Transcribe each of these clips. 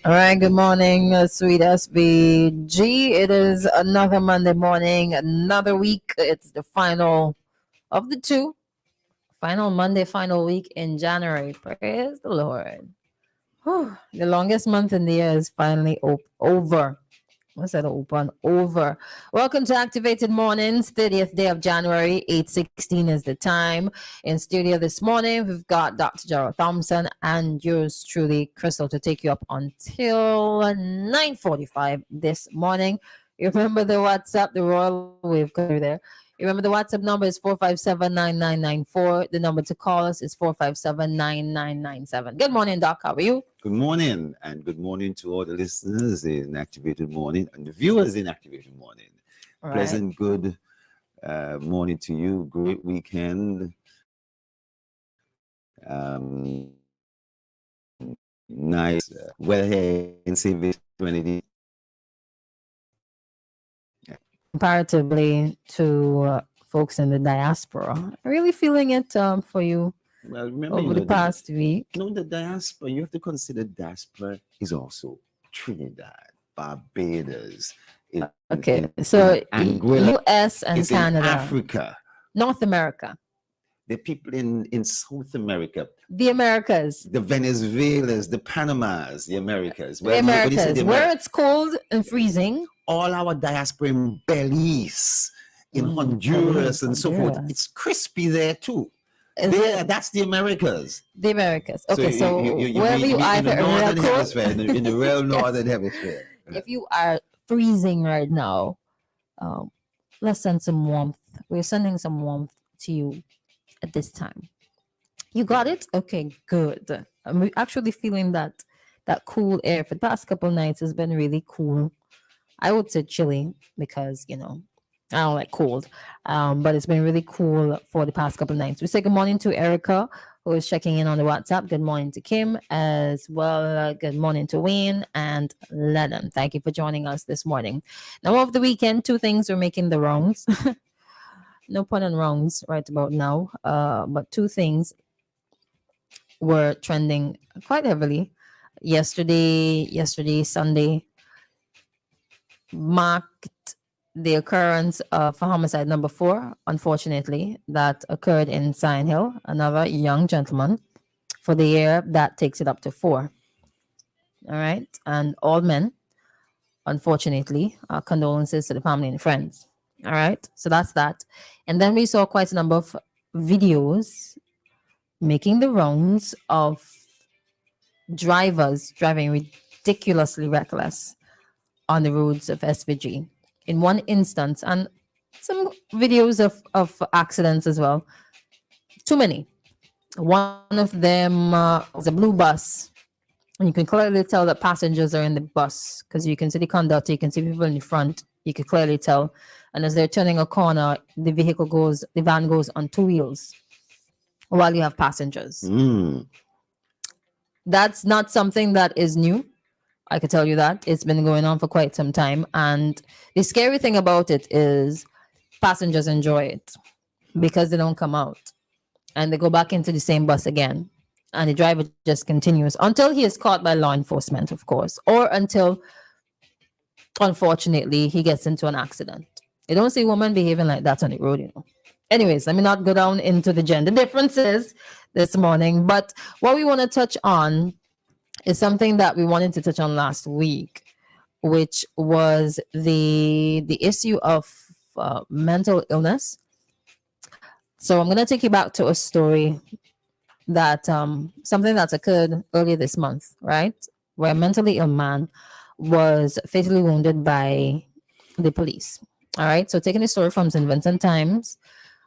All right, good morning, sweet SVG. It is another Monday morning, another week. It's the final of the two. Final Monday, final week in January. Praise the Lord. Whew, the longest month in the year is finally over. What's that open? Over. Welcome to Activated Mornings, 30th day of January, 8:16 is the time. In studio this morning, we've got Dr. Gerald Thompson and yours truly, Christal, to take you up until 9:45 this morning. You remember the WhatsApp, the Royal Wave coming there. You remember the WhatsApp number is 457-9994. The number to call us is 457-9997. Good morning, Doc. How are you? Good morning, and good morning to all the listeners in Activated Morning and the viewers in Activated Morning. All right. Pleasant, good morning to you. Great weekend. Nice weather here in St. Vincent. Comparatively to folks in the diaspora, really feeling it for you Well, remember, over the past week. The diaspora, you have to consider diaspora is also Trinidad, Barbados. So Anguilla, US and Canada, Africa, North America, the people in South America, the Americas, the Venezuelans, the Panamas, the Americas. the Americas, where it's cold and freezing. All our diaspora in Belize, in Honduras, and so forth. It's crispy there too. That's the Americas. The Americas. Okay, so you wherever you are, in the northern hemisphere, in the real northern hemisphere. If you are freezing right now, let's send some warmth. We're sending some warmth to you at this time. You got it? Okay, good. I'm actually feeling that cool air for the past couple nights has been really cool. I would say chilly because, I don't like cold. But it's been really cool for the past couple nights. We say good morning to Erica, who is checking in on the WhatsApp. Good morning to Kim as well. Good morning to Wayne and Lennon. Thank you for joining us this morning. Now, over the weekend, two things were making the rounds. No pun on rounds right about now. But two things were trending quite heavily. Yesterday, Sunday, marked the occurrence of homicide number 4, unfortunately, that occurred in Sign Hill, another young gentleman, for the year that takes it up to 4. All right. And all men, unfortunately, condolences to the family and friends. All right. So that's that. And then we saw quite a number of videos making the rounds of drivers driving ridiculously reckless on the roads of SVG. In one instance, and some videos of accidents as well. Too many. One of them was a blue bus. And you can clearly tell that passengers are in the bus because you can see the conductor, you can see people in the front. You can clearly tell. And as they're turning a corner, the van goes on 2 wheels while you have passengers. That's not something that is new. I can tell you that. It's been going on for quite some time. And the scary thing about it is passengers enjoy it because they don't come out. And they go back into the same bus again. And the driver just continues until he is caught by law enforcement, of course. Or until, unfortunately, he gets into an accident. You don't see women behaving like that on the road, Anyways, let me not go down into the gender differences this morning. But what we want to touch on is something that we wanted to touch on last week, which was the issue of mental illness. So I'm going to take you back to a story that something that's occurred earlier this month, right? Where a mentally ill man was fatally wounded by the police. All right. So taking the story from St. Vincent Times,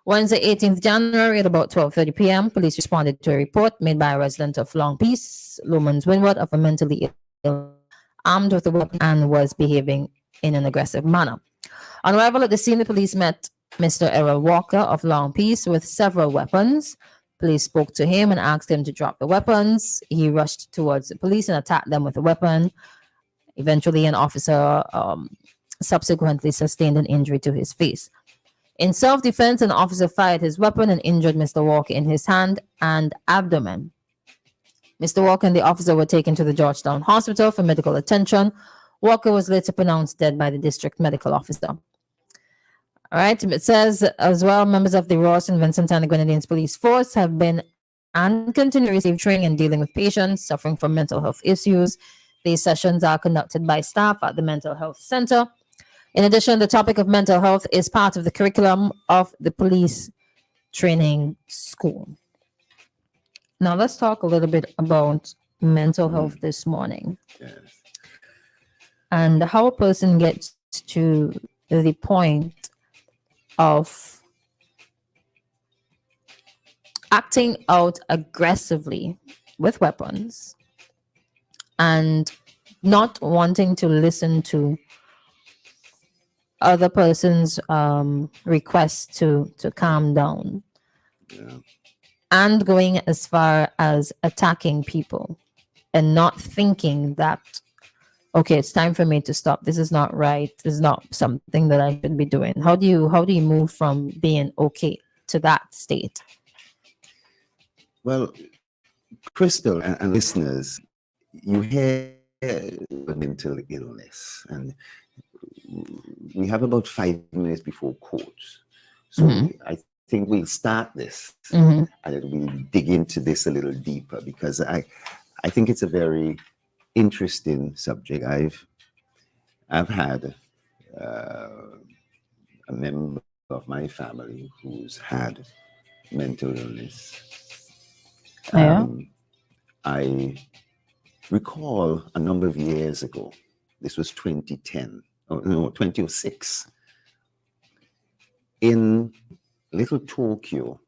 Wednesday, 18th January at about 12:30 p.m., police responded to a report made by a resident of Long Peace, Lomans Windward, of a mentally ill armed with a weapon and was behaving in an aggressive manner. On arrival at the scene, the police met Mr. Errol Walker of Long Peace with several weapons. Police spoke to him and asked him to drop the weapons. He rushed towards the police and attacked them with a weapon. Eventually, an officer subsequently sustained an injury to his face. In self-defense, an officer fired his weapon and injured Mr. Walker in his hand and abdomen. Mr. Walker and the officer were taken to the Georgetown Hospital for medical attention. Walker was later pronounced dead by the district medical officer. All right. It says as well, members of the Ross and Vincent and Grenadines Police Force have been and continue to receive training in dealing with patients suffering from mental health issues. These sessions are conducted by staff at the Mental Health Center. In addition, the topic of mental health is part of the curriculum of the police training school. Now, let's talk a little bit about mental health this morning. Yes. And how a person gets to the point of acting out aggressively with weapons and not wanting to listen to other person's requests to calm down, and going as far as attacking people and not thinking that, okay, it's time for me to stop. This is not right. This is not something that I should be doing. How do you move from being okay to that state? Well, Christal and listeners, you hear mental illness, and we have about 5 minutes before quotes. So I think we'll start this and we'll dig into this a little deeper, because I think it's a very interesting subject. I've had a member of my family who's had mental illness. I recall a number of years ago, this was 2006, in Little Tokyo,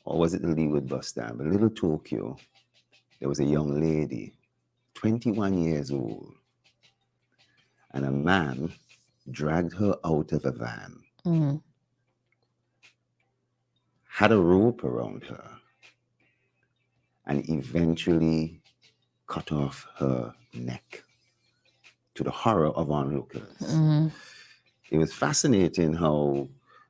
or was it the Leeward bus stand? But Little Tokyo, there was a young lady, 21 years old, and a man dragged her out of a van, had a rope around her, and eventually cut off her neck, to the horror of onlookers. It was fascinating how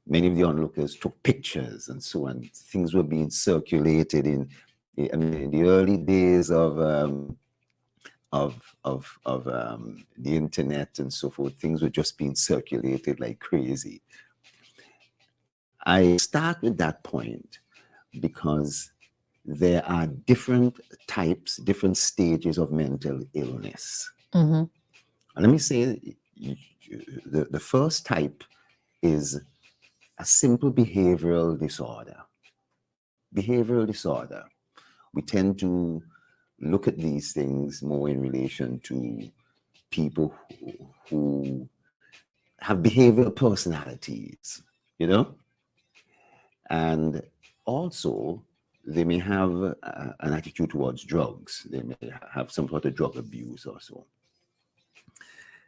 many of the onlookers took pictures and so on. Things were being circulated in the early days of the internet and so forth. Things were just being circulated like crazy. I start with that point because there are different types, different stages of mental illness. And let me say, the first type is a simple behavioral disorder. Behavioral disorder. We tend to look at these things more in relation to people who have behavioral personalities, you know? And also, they may have an attitude towards drugs. They may have some sort of drug abuse or so.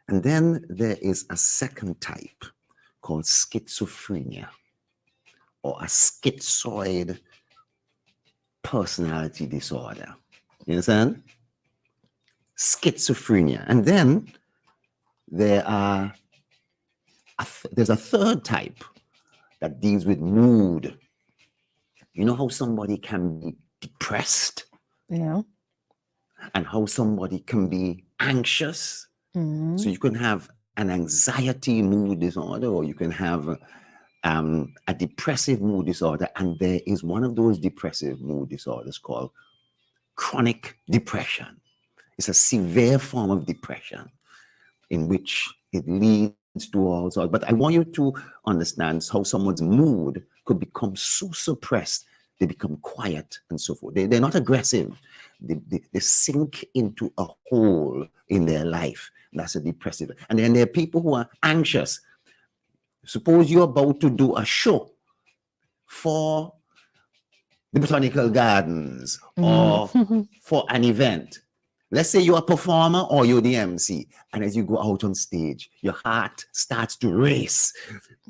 And then there is a second type called schizophrenia, or a schizoid personality disorder. You understand? Schizophrenia. And then there's a third type that deals with mood. You know how somebody can be depressed? Yeah. And how somebody can be anxious? So you can have an anxiety mood disorder, or you can have a depressive mood disorder. And there is one of those depressive mood disorders called chronic depression. It's a severe form of depression in which it leads to all sorts. But I want you to understand how someone's mood could become so suppressed, they become quiet and so forth. They're not aggressive. They sink into a hole in their life. That's a depressive. And then there are people who are anxious. Suppose you're about to do a show for the Botanical Gardens or for an event. Let's say you're a performer or you're the MC, and as you go out on stage, your heart starts to race.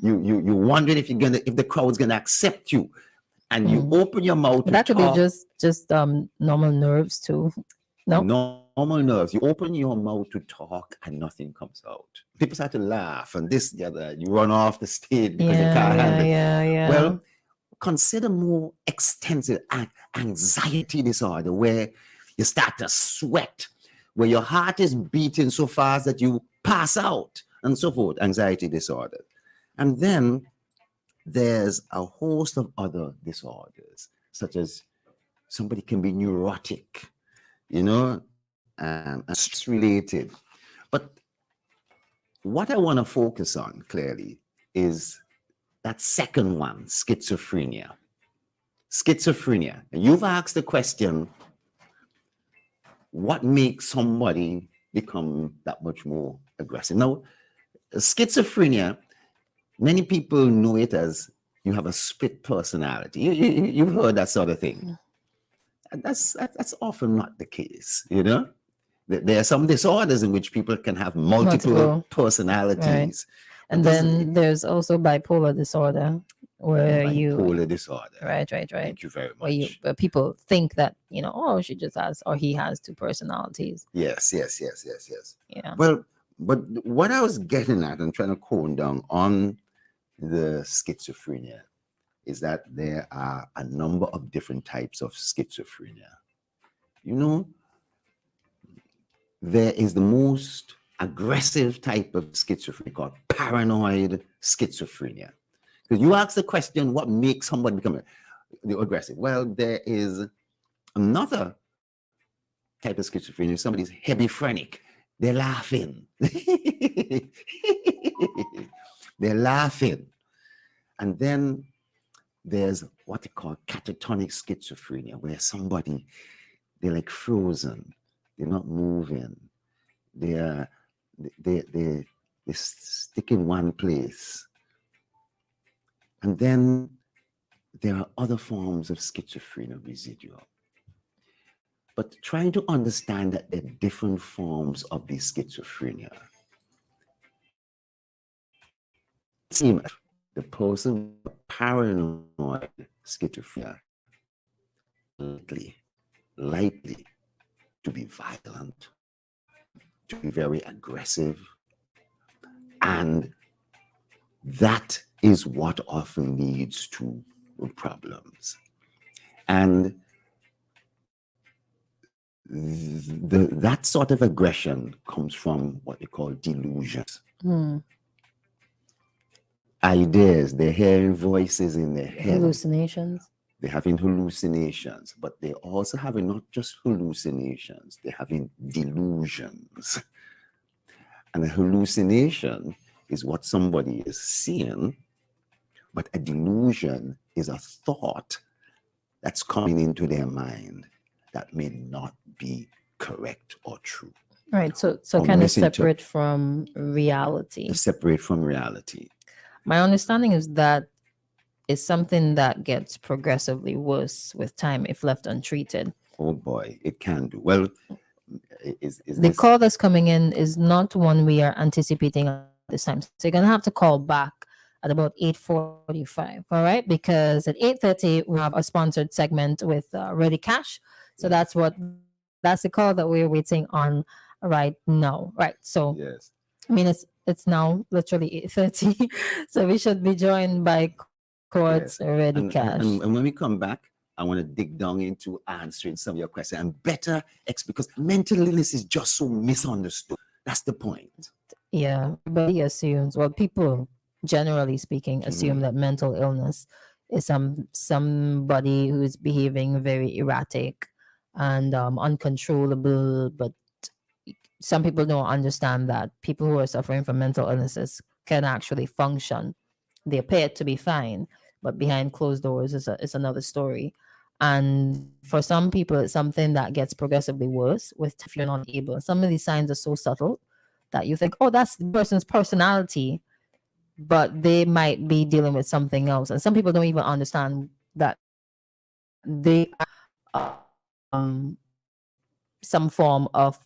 You're wondering if the crowd's gonna accept you, and you open your mouth. That could be just normal nerves too. No, normal nerves. You open your mouth to talk, and nothing comes out. People start to laugh, and this, the other. You run off the stage because you can't handle it. Yeah. Well, consider more extensive anxiety disorder, where you start to sweat, where your heart is beating so fast that you pass out, and so forth. Anxiety disorder. And then there's a host of other disorders, such as somebody can be neurotic, and stress related. But what I want to focus on clearly is that second one, schizophrenia. Schizophrenia. And you've asked the question, what makes somebody become that much more aggressive? Now, schizophrenia, many people know it as you have a split personality. You've heard that sort of thing. And that's often not the case, There are some disorders in which people can have multiple personalities. Right. And then there's also bipolar disorder, where bipolar disorder. Right. Thank you very much. Where people think that, she just has, or he has two personalities. Yes. Yeah. Well, but what I was getting at and trying to hone down on the schizophrenia is that there are a number of different types of schizophrenia. There is the most aggressive type of schizophrenia called paranoid schizophrenia. Because you ask the question, what makes somebody become aggressive? Well, there is another type of schizophrenia. Somebody's hebephrenic. They're laughing. They're laughing. And then there's what they call catatonic schizophrenia, where they're like frozen. They're not moving. They stick in one place. And then there are other forms of schizophrenia residual. But trying to understand that there are different forms of the schizophrenia. The person with paranoid schizophrenia likely to be violent, to be very aggressive, and that is what often leads to problems. And that sort of aggression comes from what they call delusions. Ideas, they're hearing voices in their head. Hallucinations. They're having hallucinations, but they're also having not just hallucinations, they're having delusions. And a hallucination is what somebody is seeing, but a delusion is a thought that's coming into their mind that may not be correct or true. Right. So kind of separate from reality. Separate from reality. My understanding is that it's something that gets progressively worse with time if left untreated. Oh boy, it can do. Well, the call that's coming in is not one we are anticipating at this time. So you're going to have to call back at about 8:45, all right? Because at 8:30, we have a sponsored segment with Ready Cash. So that's the call that we're waiting on right now, right? So, yes. I mean, it's now literally 8:30, so we should be joined by Courts Ready Cash. And when we come back, I want to dig down into answering some of your questions and better because mental illness is just so misunderstood. That's the point. Yeah, everybody assumes, well, people generally speaking assume that mental illness is somebody who is behaving very erratic and uncontrollable, but some people don't understand that people who are suffering from mental illnesses can actually function. They appear to be fine, but behind closed doors is another story. And for some people, it's something that gets progressively worse if you're not able. Some of these signs are so subtle that you think, oh, that's the person's personality, but they might be dealing with something else. And some people don't even understand that they are some form of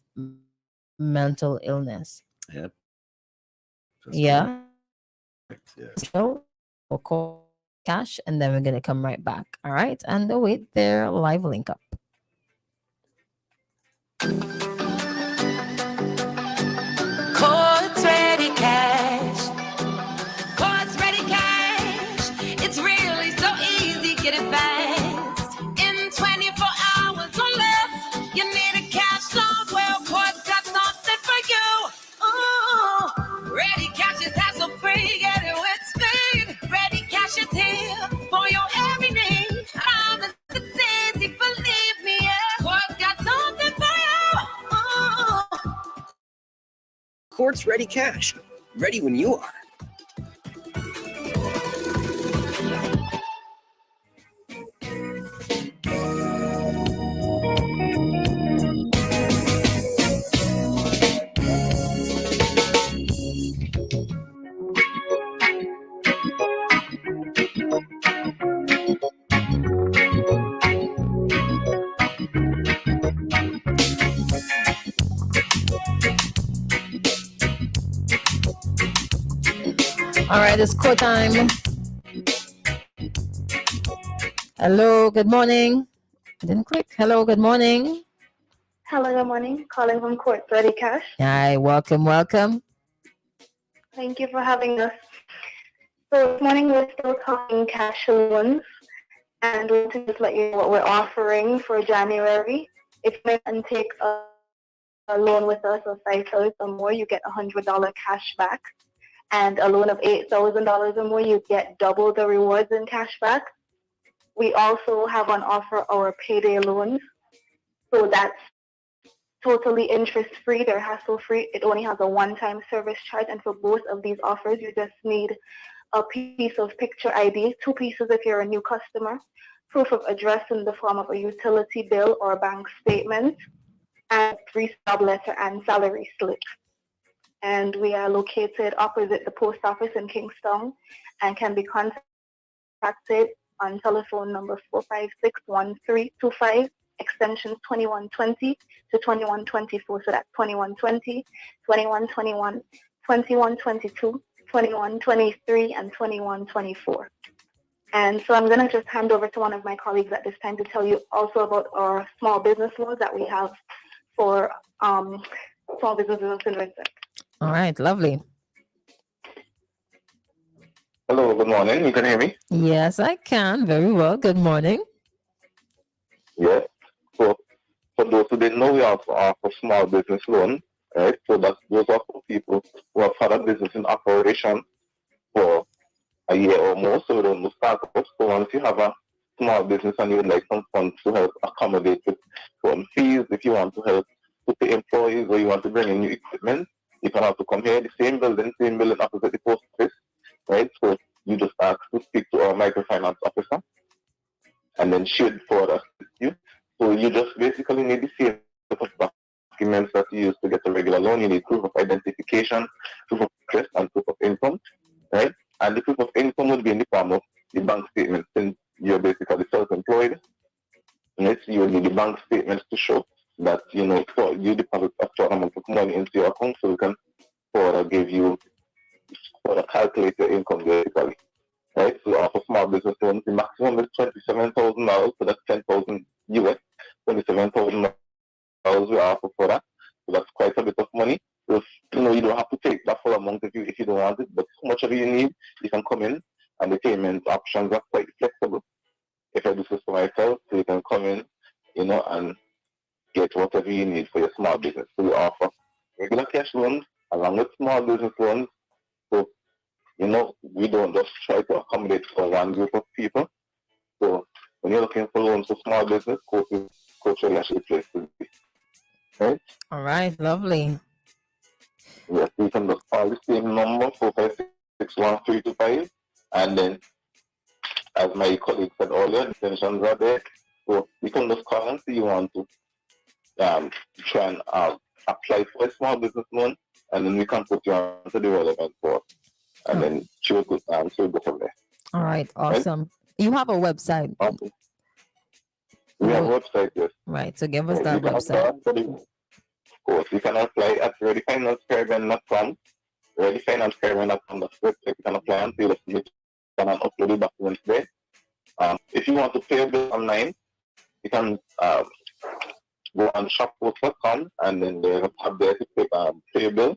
mental illness. Yep. Yeah. Yes. So we'll call Cash and then we're going to come right back. All right. And wait, their live link up. Courts Ready Cash. Courts Ready Cash. It's really so easy. Quartz Ready Cash. Ready when you are. All right, it's call time. Hello, good morning. Didn't click. Hello, good morning. Hello, good morning. Calling from Quartz Ready Cash. Hi, welcome. Thank you for having us. So this morning we're still talking cash loans, and we want to just let you know what we're offering for January. If you can take a loan with us of $5,000 or more, you get $100 cash back. And a loan of $8,000 or more, you get double the rewards in cash back. We also have on offer our payday loans. So that's totally interest-free, they're hassle-free. It only has a one-time service charge, and for both of these offers, you just need a piece of picture ID, 2 pieces if you're a new customer, proof of address in the form of a utility bill or bank statement, and 3 stub letter and salary slip. And we are located opposite the post office in Kingston and can be contacted on telephone number 456-1325, extensions 2120 to 2124. So that's 2120, 2121, 2122, 2123, and 2124. And so I'm going to just hand over to one of my colleagues at this time to tell you also about our small business loans that we have for small businesses in St. Vincent. All right, lovely. Hello, good morning. You can hear me? Yes, I can. Very well. Good morning. Yes. So for those who didn't know, we also offer small business loan, right? So those are for people who have had a business in operation for a year or more, so they don't start up. So once you have a small business and you would like some funds to help accommodate with some fees, if you want to help to pay employees or you want to bring in new equipment, you can have to come here, the same building opposite the post office, right? So you just ask to speak to our microfinance officer, and then she would forward us to you. So you just basically need the same set of documents that you use to get a regular loan. You need proof of identification, proof of address, and proof of income, right? And the proof of income would be in the form of the bank statement, since you're basically self-employed. Right? So you will need the bank statements to show that, you know, for you deposit a certain amount of money into your account, so we can further give you, further calculate your income basically. Right? So for small business loans, the maximum is $27,000, so that's 10,000 US. $27,000 we offer for that. So that's quite a bit of money. So, you know, you don't have to take that full amount if you don't want it, but how much of it you need, you can come in, and the payment options are quite flexible. If I do this for myself, so you can come in, you know, and get whatever you need for your small business. So we offer regular cash loans along with small business loans. So, you know, we don't just try to accommodate for one group of people. So when you're looking for loans for small business, Coach is actually the place to be. Right? All right, lovely. Yes, you can just call the same number, 456-1325, and then, as my colleague said earlier, the pensions are there. So you can just call and see you want to try and apply for a small business loan, and then we can put you on to the relevant board, and then she will go from there. All right, awesome. Right? You have a website. Okay. We have a website, yes. Right, so give us that website. Of course, you can apply at readyfinancecaribbean.com. Readyfinancecaribbean.com, that's the website you can apply and you can upload the documents there. If you want to pay a bill online, you can go on shoppost.com, and then there's a tab there to pay a bill.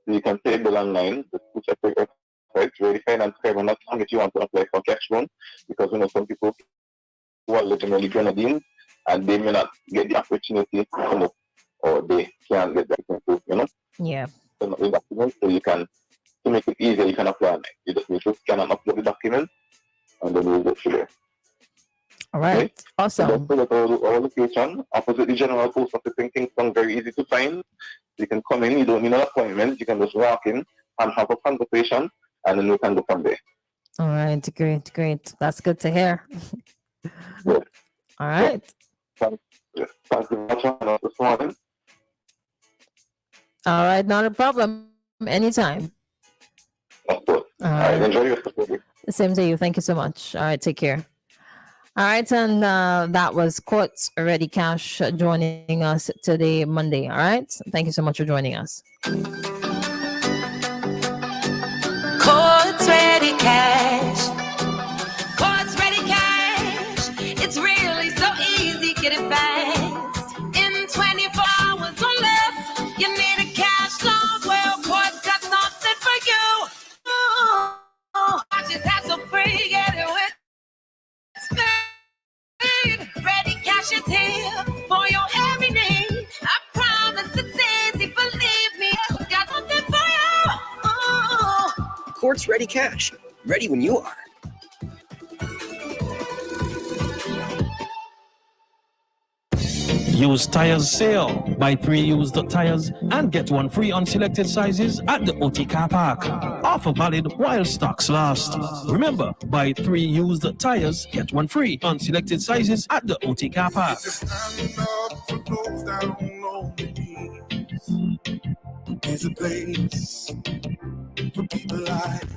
So you can pay a bill online. The two separate websites, readyfinancecaribbean.com, if you want to apply for cash loan, because you know some people who are living in the Grenadines and they may not get the opportunity to come up, or they can't get that, you know? Yeah. So you can, to make it easier, you can apply. You just need to scan and upload the documents, and then we'll go through there. All right. So Awesome. that's our location, opposite the General Post Office in Kingston, very easy to find. You can come in, you don't need an appointment, you can just walk in and have a conversation, and then we can go from there. All right. Great. That's good to hear. Yeah. All right. Thank you very much for joining us this morning. All right. Not a problem. Anytime. Of course. All All right, right. enjoy your day. Same to you. Thank you so much. All right. Take care. All right. And that was Quartz Ready Cash joining us today, Monday. All right. Thank you so much for joining us. Quartz Ready Cash. Quartz Ready Cash. It's really so easy, get it fast. In 24 hours or less, you need a cash loan. Well, Quartz got something for you. Oh, just hassle free, get it with speed. Ready Cash is here for your every need. I promise it's easy, believe me. I've got something for you. Oh. Quartz Ready Cash. Ready when you are. Used tires sale. Buy 3 used tires and get 1 free on selected sizes at the OT car park. Offer valid while stocks last. Remember, buy 3 used tires, get 1 free on selected sizes at the OT car park. There's a place for people like you.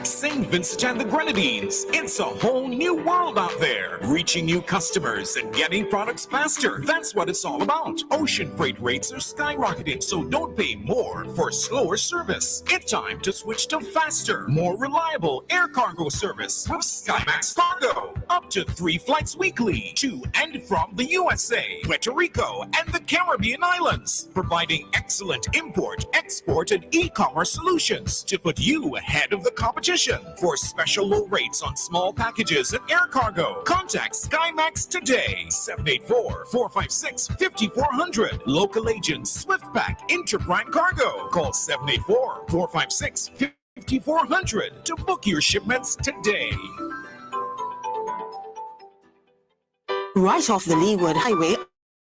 St. Vincent and the Grenadines. It's a whole new world out there. Reaching new customers and getting products faster. That's what it's all about. Ocean freight rates are skyrocketing, so don't pay more for slower service. It's time to switch to faster, more reliable air cargo service with SkyMax Cargo. Up to 3 flights weekly to and from the USA, Puerto Rico, and the Caribbean islands. Providing excellent import, export, and e-commerce solutions to put you ahead of the competition. For special low rates on small packages and air cargo, contact SkyMax today. 784-456-5400. Local agents SwiftPack Interbrand Cargo. Call 784-456-5400 to book your shipments today. Right off the Leeward Highway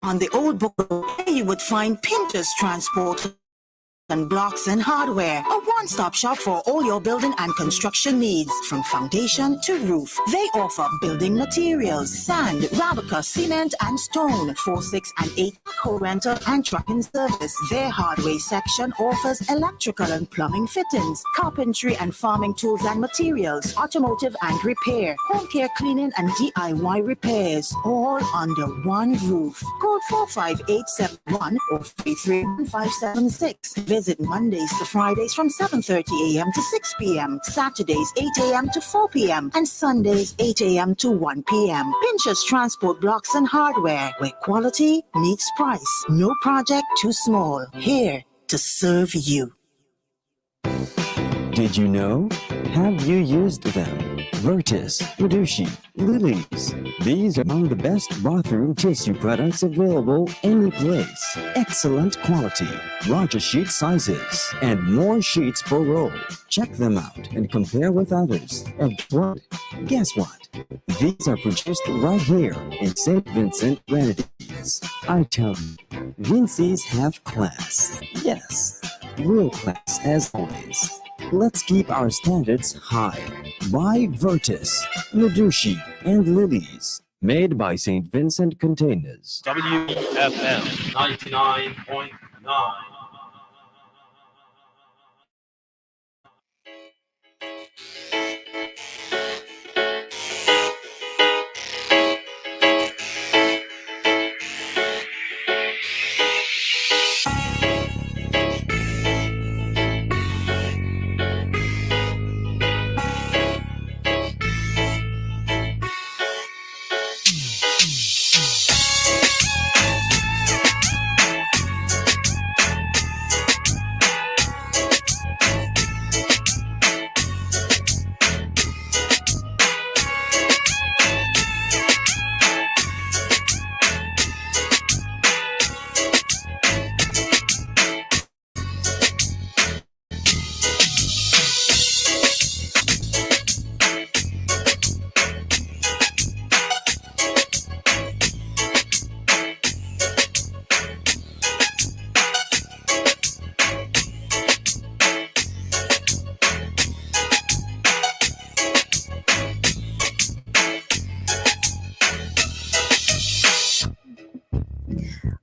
on the Old Book Road, you would find Pinterest Transport and Blocks and Hardware, a one-stop shop for all your building and construction needs, from foundation to roof. They offer building materials, sand, Rabica, cement, and stone, 4, 6, and 8 co-rental and trucking service. Their hardware section offers electrical and plumbing fittings, carpentry and farming tools and materials, automotive and repair, home care cleaning and DIY repairs, all under one roof. Call 45871 or 331-576. Visit Mondays to Fridays from 7:30 a.m. to 6 p.m., Saturdays 8 a.m. to 4 p.m., and Sundays 8 a.m. to 1 p.m. Pinterest Transport Blocks and Hardware, where quality meets price. No project too small. Here to serve you. Did you know? Have you used them? Vertis, Medushi, Lilies. These are among the best bathroom tissue products available any place. Excellent quality, larger sheet sizes, and more sheets per roll. Check them out and compare with others. And guess what? These are produced right here in St. Vincent Grenadines. I tell you, Vinci's have class. Yes, real class as always. Let's keep our standards high. Buy Vertis, Medushi, and Lilies. Made by St. Vincent Containers. WFM 99.9.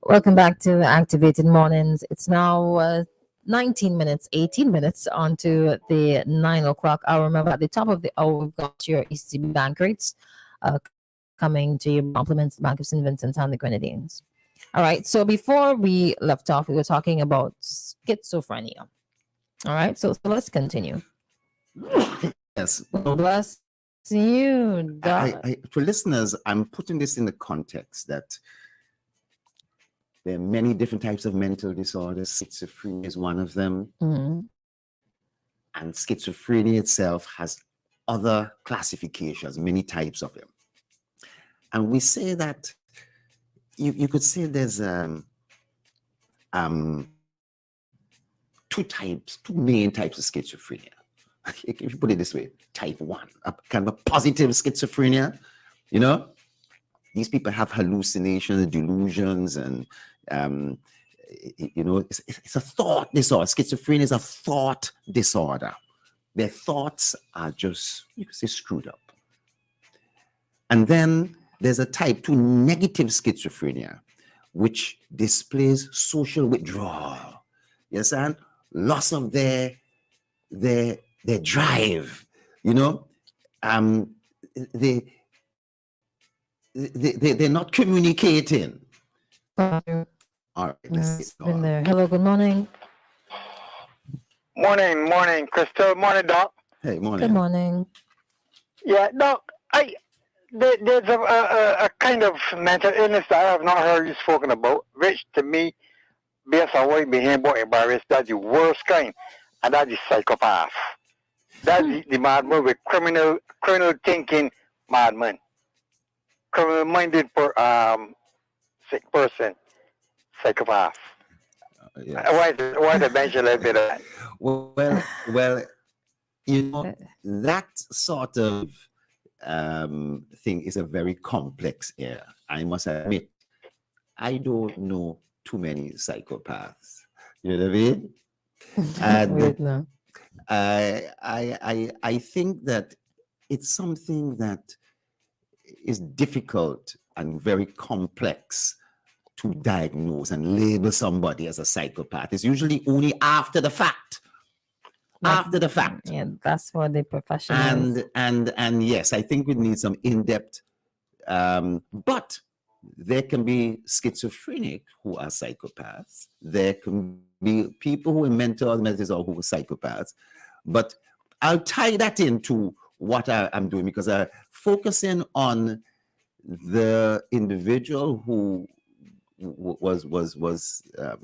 Welcome back to Activated Mornings. It's now 18 minutes onto the 9 o'clock hour. Remember, at the top of the hour, we've got your ECB bank rates coming to your compliments, Bank of St. Vincent and the Grenadines. All right. So before we left off, we were talking about schizophrenia. All right. So let's continue. Yes. Bless you. For listeners, I'm putting this in the context that there are many different types of mental disorders. Schizophrenia is one of them. Mm-hmm. And schizophrenia itself has other classifications, many types of them. And we say that you could say there's two main types of schizophrenia. If you put it this way, type 1, a kind of a positive schizophrenia, you know? These people have hallucinations, delusions, and you know, it's a thought disorder. Schizophrenia is a thought disorder. Their thoughts are just, you could say, screwed up. And then there's a type 2 negative schizophrenia, which displays social withdrawal. You understand? Loss of their drive. You know, they're not communicating. All right, let's been there. Hello, good morning. Morning, Christal. Morning, Doc. Hey, morning. Good morning. Yeah, Doc, there's a kind of mental illness that I have not heard you spoken about, which to me, based on what you been hearing about embarrassed, that's the worst kind, and that's the psychopath. That's the madman with criminal thinking madman. Criminal-minded sick person, psychopath. Yes. Why to mention a little bit of that? Well, you know, that sort of thing is a very complex area. I must admit, I don't know too many psychopaths. You know what I mean? Wait, no. I think that it's something that is difficult and very complex to diagnose and label somebody as a psychopath. It's usually only after the fact. After the fact. Yeah, that's what the professionals. And yes, I think we need some in-depth. But there can be schizophrenic who are psychopaths. There can be people who are mental illnesses or who are psychopaths. But I'll tie that into what I'm doing, because I'm focusing on the individual who was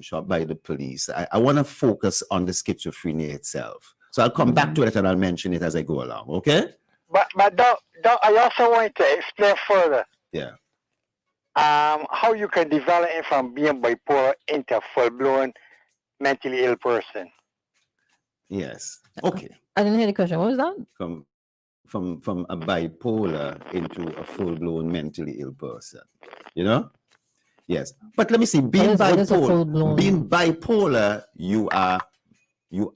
shot by the police. I want to focus on the schizophrenia itself. So I'll come back to it and I'll mention it as I go along. Okay? But Doc, I also want to explain further. Yeah. How you can develop it from being bipolar into a full-blown mentally ill person. Yes. Okay. I didn't hear the question. What was that? From a bipolar into a full-blown mentally ill person. You know? Yes. But let me see. Being bipolar, you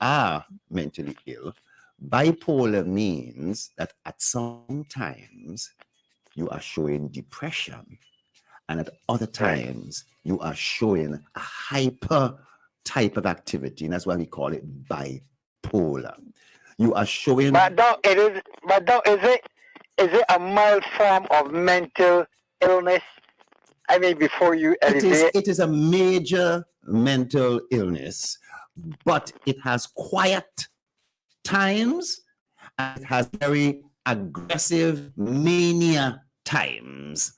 are mentally ill. Bipolar means that at some times you are showing depression, and at other times you are showing a hyper type of activity, and that's why we call it bipolar. You are showing. But Doc, is it a mild form of mental illness? I mean, before you elevate. It is a major mental illness, but it has quiet times, and it has very aggressive mania times.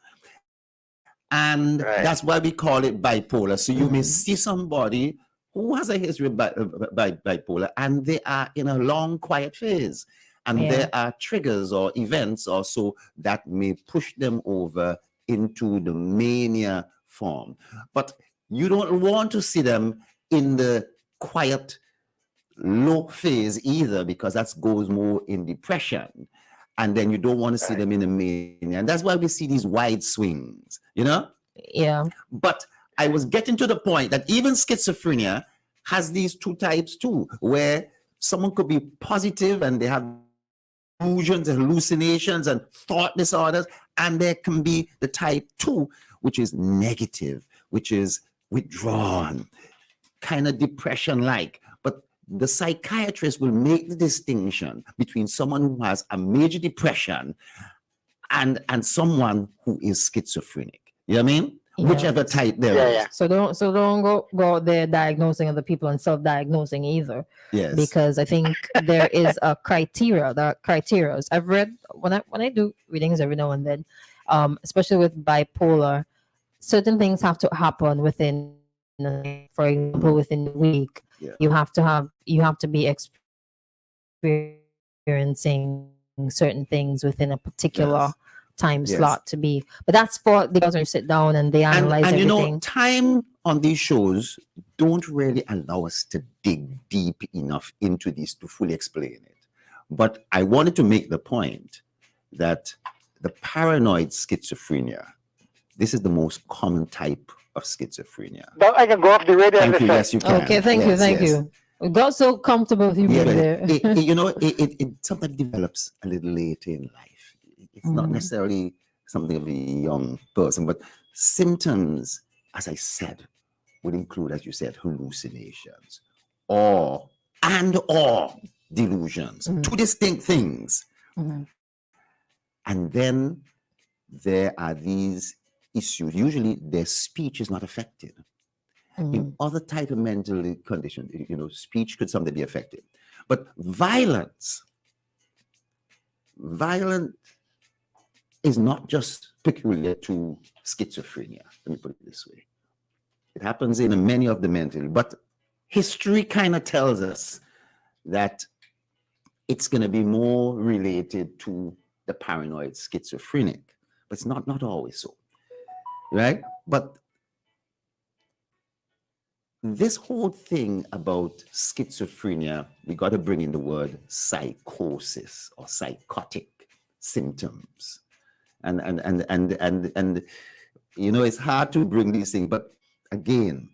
And that's why we call it bipolar. So you may see somebody who has a history of bipolar, and they are in a long quiet phase. And there are triggers or events also that may push them over into the mania form. But you don't want to see them in the quiet, low phase either, because that goes more in depression. And then you don't want to see them in the mania. And that's why we see these wide swings, you know? Yeah. But I was getting to the point that even schizophrenia has these two types too, where someone could be positive and they have illusions and hallucinations and thought disorders, and there can be the type 2, which is negative, which is withdrawn, kind of depression-like. But the psychiatrist will make the distinction between someone who has a major depression and someone who is schizophrenic. You know what I mean? Yeah. Whichever type there is. Yeah. So don't go out there diagnosing other people and self-diagnosing either. Yes. Because I think there is a criteria. The criteria. I've read when I do readings every now and then, especially with bipolar, certain things have to happen within, for example, within a week. Yeah. You have to be experiencing certain things within a particular Yes. time Yes. slot to be. But that's for the guys who sit down and they analyze And you everything. know, time on these shows don't really allow us to dig deep enough into this to fully explain it. But I wanted to make the point that the paranoid schizophrenia, this is the most common type of schizophrenia. Doc, I can go off the radio and Thank you. listen. Yes, you can. Okay, thank you, Yes, thank yes. you. We got so comfortable with you Yeah, being but there. it sometimes develops a little later in life. It's not necessarily something of a young person, but symptoms, as I said, would include, as you said, hallucinations or delusions, two distinct things. Mhm. And then there are these issues. Usually their speech is not affected. In other type of mental condition, speech could someday be affected. But violence is not just peculiar to schizophrenia. Let me put it this way. It happens in many of the mental, but history kind of tells us that it's going to be more related to the paranoid schizophrenic, but it's not always so, right? But this whole thing about schizophrenia, we got to bring in the word psychosis or psychotic symptoms. And it's hard to bring these things, but again,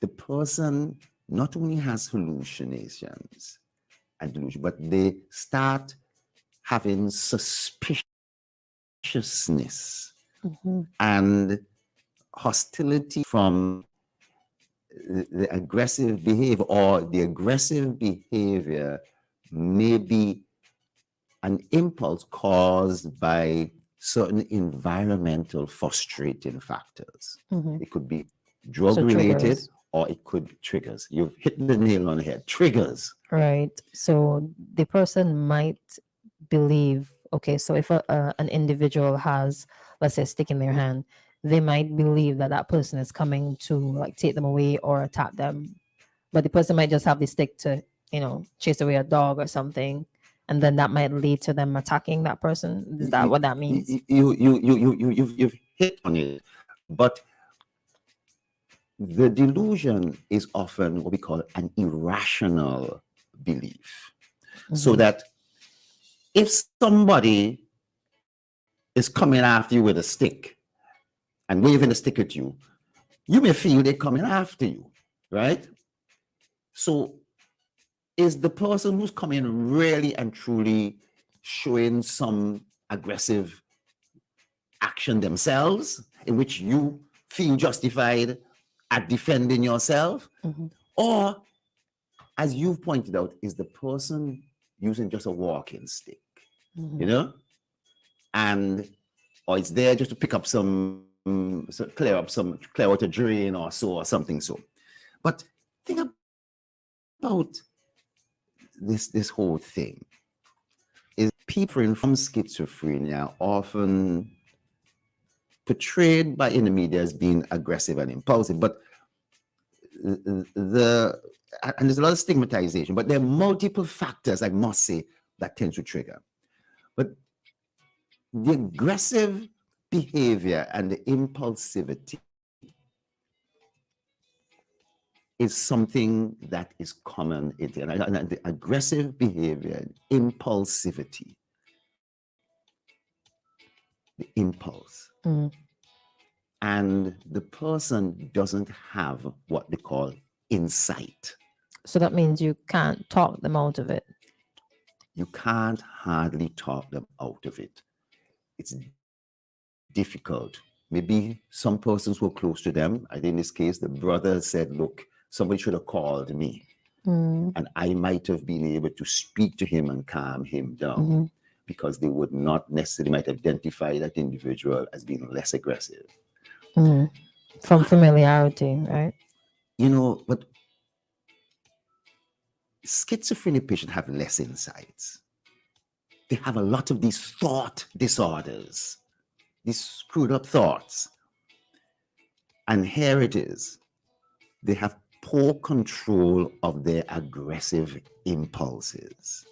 the person not only has hallucinations and delusion, but they start having suspiciousness and hostility from the aggressive behavior, or the aggressive behavior may be an impulse caused by certain environmental frustrating factors. It could be drug related, triggers. or it could triggers. You've hit the nail on the head. Triggers. Right. So the person might believe, okay, so if an individual has, let's say, a stick in their hand, they might believe that person is coming to like take them away or attack them. But the person might just have the stick to, chase away a dog or something. And then that might lead to them attacking that person. Is that what that means? You've hit on it. But the delusion is often what we call an irrational belief. So that if somebody is coming after you with a stick and waving a stick at you, you may feel they're coming after you, right? So is the person who's coming really and truly showing some aggressive action themselves in which you feel justified at defending yourself? Or, as you've pointed out, is the person using just a walking stick, and or it's there just to pick up clear out a drain or so, or something so. But think about this whole thing is people from schizophrenia often portrayed by in the media as being aggressive and impulsive, but and there's a lot of stigmatization, but there are multiple factors, I must say, that tend to trigger. But the aggressive behavior and the impulsivity is something that is common in there. And the aggressive behavior and impulsivity, the impulse, and the person doesn't have what they call insight. So that means you can't talk them out of it. You can't hardly talk them out of it. It's difficult maybe some persons were close to them. I think in this case, the brother said, look, somebody should have called me. And I might have been able to speak to him and calm him down because they would not necessarily might identify that individual as being less aggressive. From familiarity, right? You know, but schizophrenic patients have less insights. They have a lot of these thought disorders, these screwed up thoughts. And here it is. They have poor control of their aggressive impulses.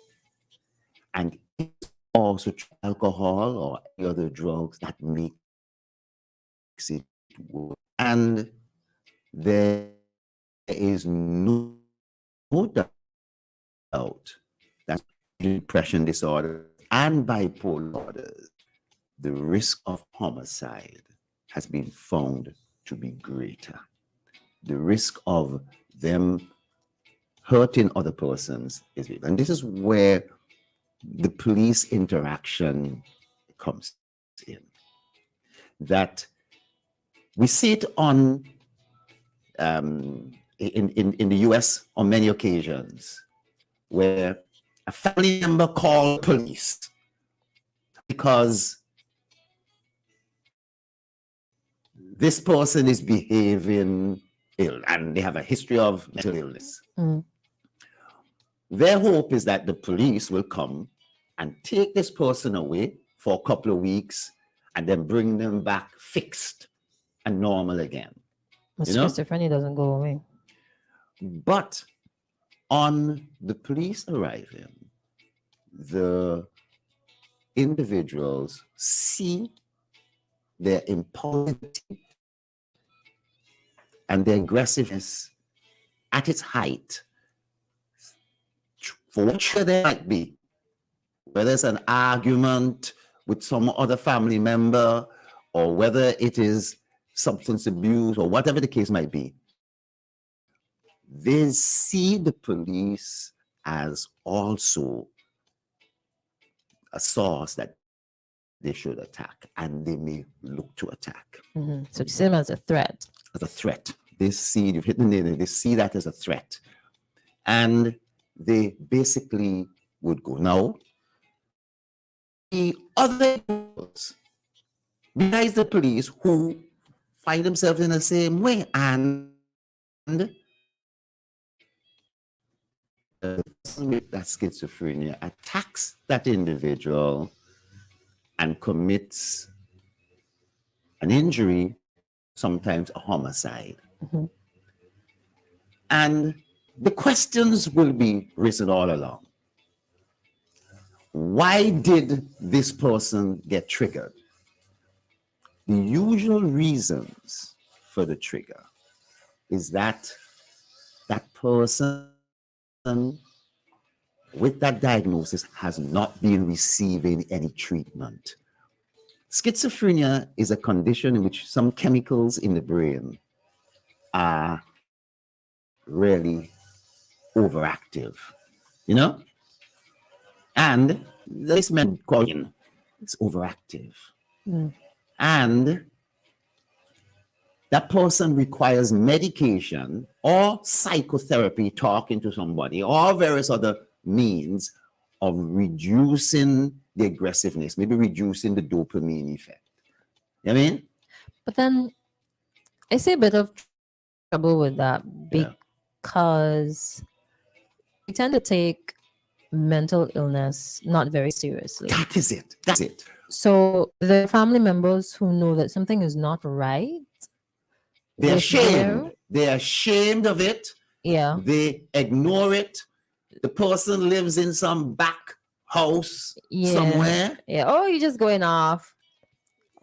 And it's also alcohol or any other drugs that makes it worse. And there is no doubt that depression disorder and bipolar disorders, the risk of homicide has been found to be greater. The risk of them hurting other persons is big. And this is where the police interaction comes in. That we see it on in the US on many occasions where a family member called police because this person is behaving ill and they have a history of mental illness. Their hope is that the police will come and take this person away for a couple of weeks and then bring them back fixed and normal again. But You know? schizophrenia doesn't go away. But on the police arriving, the individuals see their impulsivity and their aggressiveness at its height, for whatever there might be, whether it's an argument with some other family member or whether it is substance abuse or whatever the case might be, they see the police as also a source that they should attack, and they may look to attack. So you see them as a threat. As a threat. They see, you've hit the nail, they see that as a threat. And they basically would go. Now, the other peoples, besides the police, who find themselves in the same way, and with that schizophrenia attacks that individual and commits an injury, sometimes a homicide. And the questions will be risen all along. Why did this person get triggered? The usual reasons for the trigger is that that person with that diagnosis has not been receiving any treatment. Schizophrenia is a condition in which some chemicals in the brain are really overactive, you know? And this man calling is overactive. And that person requires medication or psychotherapy, talking to somebody, or various other means of reducing the aggressiveness, maybe reducing the dopamine effect. You know what I mean? But then I see a bit of trouble with that because we tend to take mental illness not very seriously. That is it. That's it. So the family members who know that something is not right, they're with their- ashamed. They're ashamed of it. Yeah. They ignore it. The person lives in some back house somewhere. Yeah. Oh, you're just going off.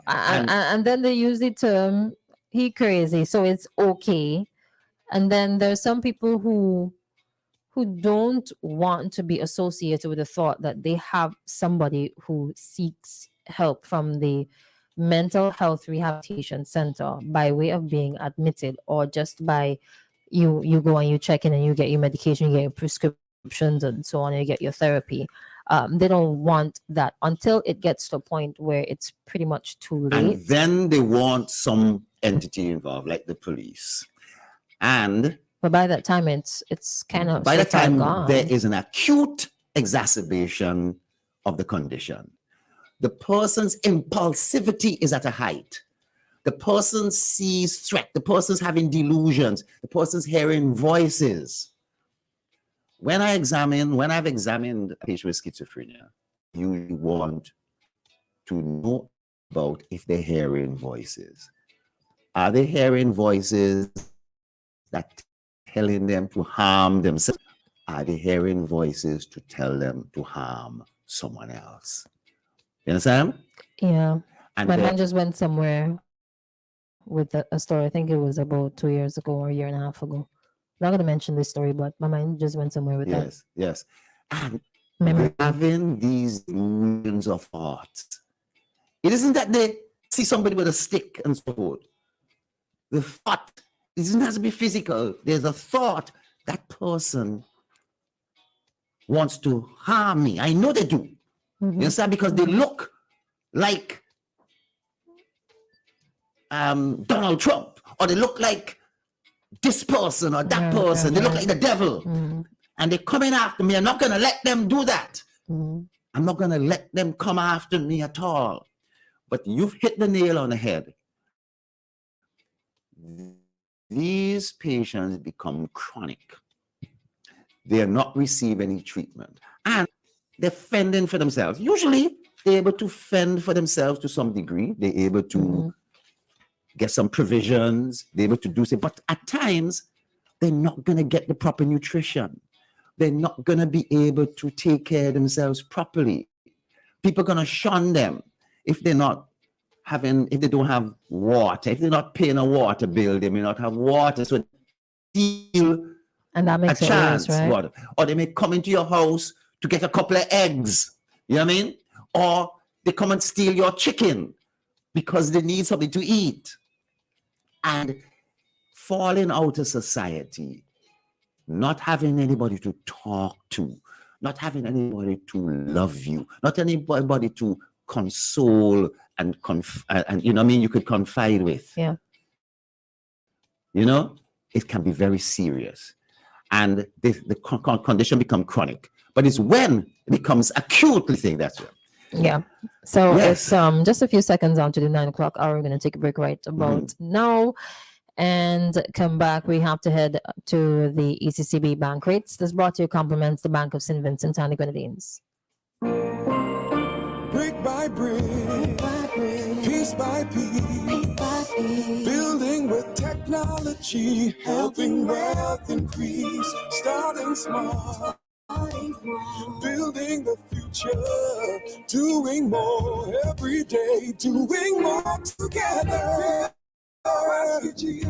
And then they use the term he crazy, so it's okay. And then there's some people who don't want to be associated with the thought that they have somebody who seeks help from the mental health rehabilitation center by way of being admitted, or just by you go and you check in and you get your medication, you get your prescriptions and so on, and you get your therapy. They don't want that until it gets to a point where it's pretty much too late. And then they want some entity involved, like the police. And but by that time, it's kind of by the time gone. there is an acute exacerbation of the condition, the person's impulsivity is at a height. The person sees threat. The person's having delusions. The person's hearing voices. When I've examined a patient with schizophrenia, you want to know about if they're hearing voices. Are they hearing voices that telling them to harm themselves? Are they hearing voices to tell them to harm someone else? You understand? Yeah. And my man just went somewhere with a story. I think it was about 2 years ago or a year and a half ago. I'm not going to mention this story, but my mind just went somewhere with that. Yes. And memory. Having these millions of thoughts. It isn't that they see somebody with a stick and so forth. The thought, it doesn't have to be physical. There's a thought, that person wants to harm me. I know they do. You understand? Because they look like Donald Trump, or they look like this person or that person. They look like the devil. And they're coming after me. I'm not going to let them do that. I'm not going to let them come after me at all. But you've hit the nail on the head. These patients become chronic. They are not receiving any treatment. And they're fending for themselves. Usually, they're able to fend for themselves to some degree. They're able to get some provisions. They're able to do so. But at times, they're not going to get the proper nutrition. They're not going to be able to take care of themselves properly. People are going to shun them if they're not having, if they don't have water, if they're not paying a water bill, they may not have water. So steal and that makes a chance, right? water. Or they may come into your house to get a couple of eggs. You know what I mean? Or they come and steal your chicken because they need something to eat. And falling out of society, not having anybody to talk to, not having anybody to love you, not anybody to console and you know what I mean, you could confide with. Yeah. You know, it can be very serious. And the condition becomes chronic. But it's when it becomes acutely thing, that's it. Yeah. So it's just a few seconds on to the 9 o'clock hour. We're going to take a break right about now and come back. We have to head to the ECCB bank rates. This brought to you compliments the Bank of St. Vincent and the Grenadines. Brick by brick, piece by piece, building with technology, helping wealth increase, starting small, building the future, doing more every day, doing more together. BOSVG,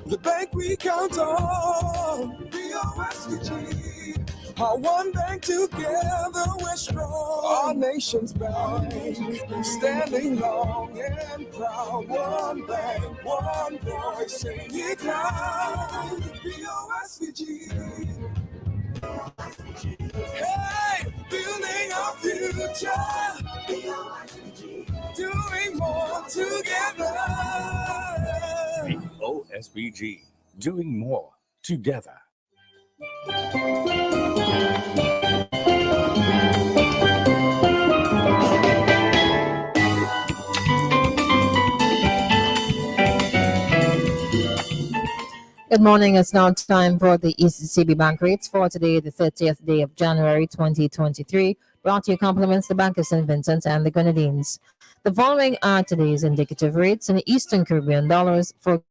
the bank we count on. BOSVG, our one bank together we're strong. Our nation's bank, standing long and proud. One bank, one voice, saying it loud. BOSVG. Hey, building our future, doing more together. OSBG, doing more together. Good morning. It's now time for the ECCB bank rates for today, the 30th day of January 2023. Brought to you compliments the Bank of St. Vincent and the Grenadines. The following are today's indicative rates in Eastern Caribbean dollars for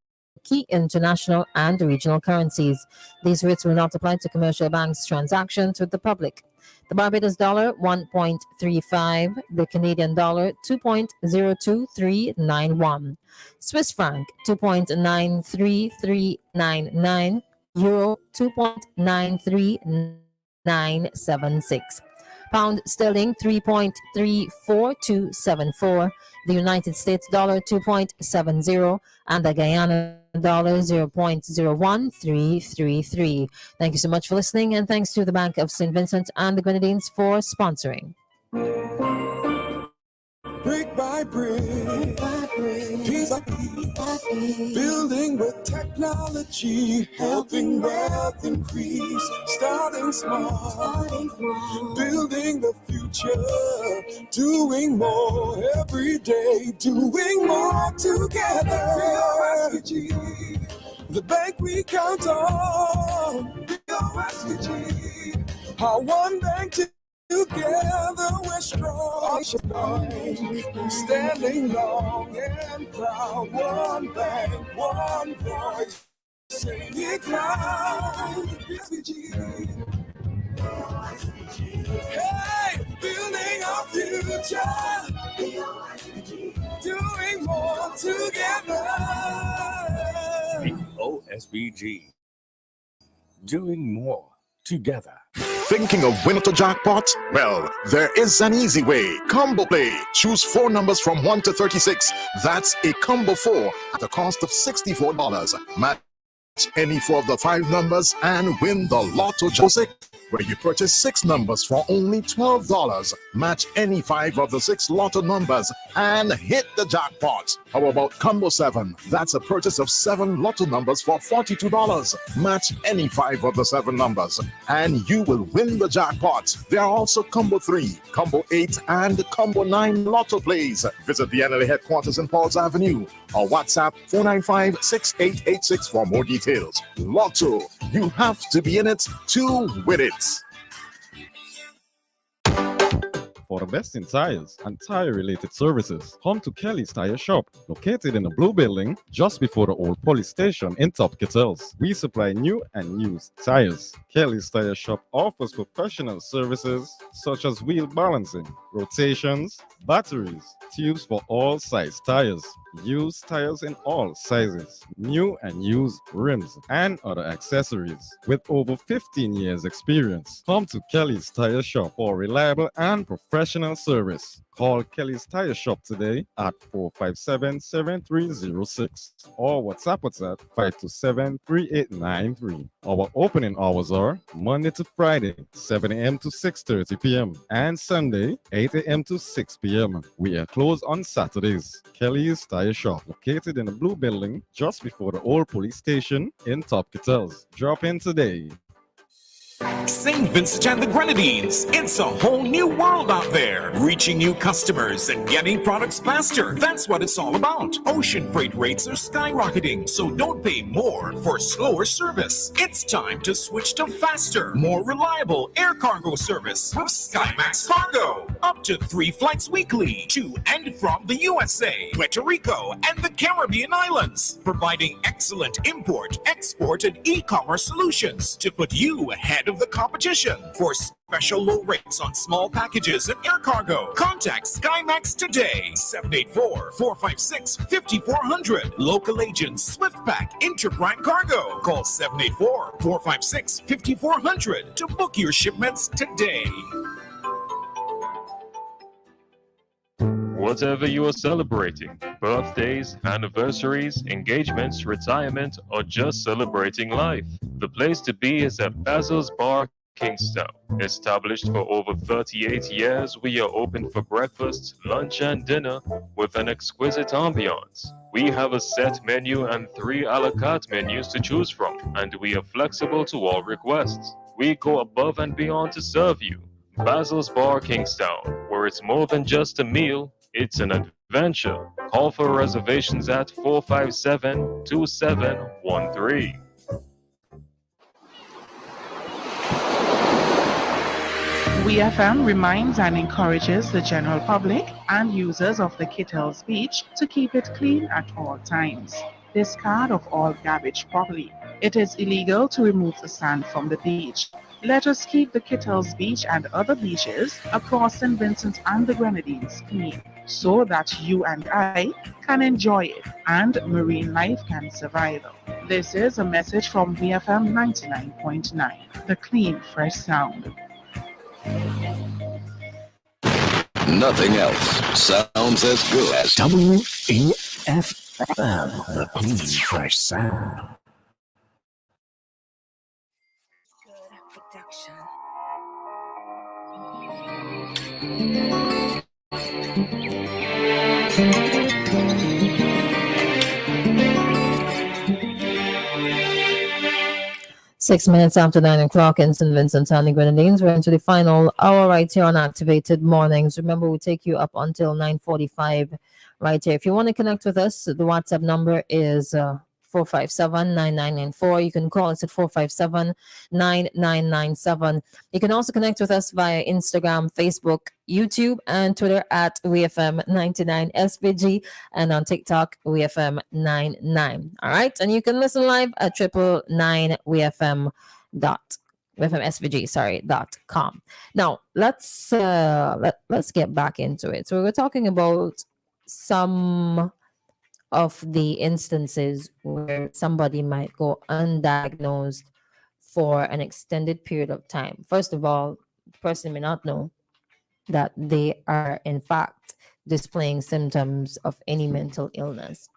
key international and regional currencies. These rates will not apply to commercial banks' transactions with the public. The Barbados dollar 1.35, the Canadian dollar 2.02391, Swiss franc 2.93399, euro 2.93976, pound sterling 3.34274, the United States dollar 2.70, and the Guyana $0.01333. Thank you so much for listening, and thanks to the Bank of St. Vincent and the Grenadines for sponsoring. Brick by brick, piece by piece, building with technology, helping wealth increase. Starting small, building the future, doing more every day, doing more together. BOSVG, the bank we count on. BOSVG, our one bank together we're strong, standing long and proud. One bank, one voice, sing it loud. BSVG. Hey, building our future, doing more together. OSBG. Doing more together. Thinking of winning the jackpot? Well, there is an easy way. Combo Play. Choose 4 numbers from 1 to 36. That's a combo 4 at the cost of $64. Match any 4 of the 5 numbers and win the Lotto Jose, where you purchase 6 numbers for only $12. Match any 5 of the 6 Lotto numbers and hit the jackpot. How about Combo 7? That's a purchase of 7 Lotto numbers for $42. Match any 5 of the 7 numbers and you will win the jackpot. There are also Combo 3, Combo 8, and Combo 9 Lotto plays. Visit the NLA headquarters in Pauls Avenue or WhatsApp 495-6886 for more details. Lotto, you have to be in it to win it. For the best in tires and tire-related services, come to Kelly's Tire Shop, located in the Blue Building, just before the old police station in Top Kettles. We supply new and used tires. Kelly's Tire Shop offers professional services such as wheel balancing, rotations, batteries, tubes for all size tires, used tires in all sizes, new and used rims, and other accessories. With over 15 years experience, come to Kelly's Tire Shop for reliable and professional service. Call Kelly's Tire Shop today at 457-7306 or WhatsApp us at 527-3893. Our opening hours are Monday to Friday, 7 a.m. to 6:30 p.m. and Sunday, 8 a.m. to 6 p.m. We are closed on Saturdays. Kelly's Tire Shop, located in the Blue Building, just before the old police station in Top Kettles. Drop in today. St. Vincent and the Grenadines. It's a whole new world out there. Reaching new customers and getting products faster. That's what it's all about. Ocean freight rates are skyrocketing, so don't pay more for slower service. It's time to switch to faster, more reliable air cargo service with SkyMax Cargo. Up to 3 flights weekly to and from the USA, Puerto Rico, and the Caribbean islands. Providing excellent import, export, and e-commerce solutions to put you ahead of the competition. For special low rates on small packages and air cargo, contact SkyMax today. 784-456-5400. Local agents SwiftPack Interbrand Cargo. Call 784-456-5400 to book your shipments today. Whatever you are celebrating, birthdays, anniversaries, engagements, retirement, or just celebrating life, the place to be is at Basil's Bar, Kingstown. Established for over 38 years, we are open for breakfast, lunch, and dinner with an exquisite ambiance. We have a set menu and 3 a la carte menus to choose from, and we are flexible to all requests. We go above and beyond to serve you. Basil's Bar, Kingstown, where it's more than just a meal, it's an adventure. Call for reservations at 457-2713. WeFM reminds and encourages the general public and users of the Kettles Beach to keep it clean at all times. Discard of all garbage properly. It is illegal to remove the sand from the beach. Let us keep the Kettles Beach and other beaches across St. Vincent and the Grenadines clean, so that you and I can enjoy it and marine life can survive. This is a message from WeFM 99.9, the clean, fresh sound. Nothing else sounds as good as WEFM. FM, the clean, fresh sound. Production. 6 minutes after 9 o'clock in St. Vincent and the Grenadines. We're into the final hour right here on Activated Mornings. Remember, we take you up until 9:45 right here. If you want to connect with us, the WhatsApp number is 457-9994. You can call us at 457-9997. You can also connect with us via Instagram, Facebook, YouTube, and Twitter at WeFM99SVG, and on TikTok, WeFM99. All right, and you can listen live at 999WeFM.com. Now let's get back into it. So we're talking about some of the instances where somebody might go undiagnosed for an extended period of time. First of all, the person may not know that they are in fact displaying symptoms of any mental illness.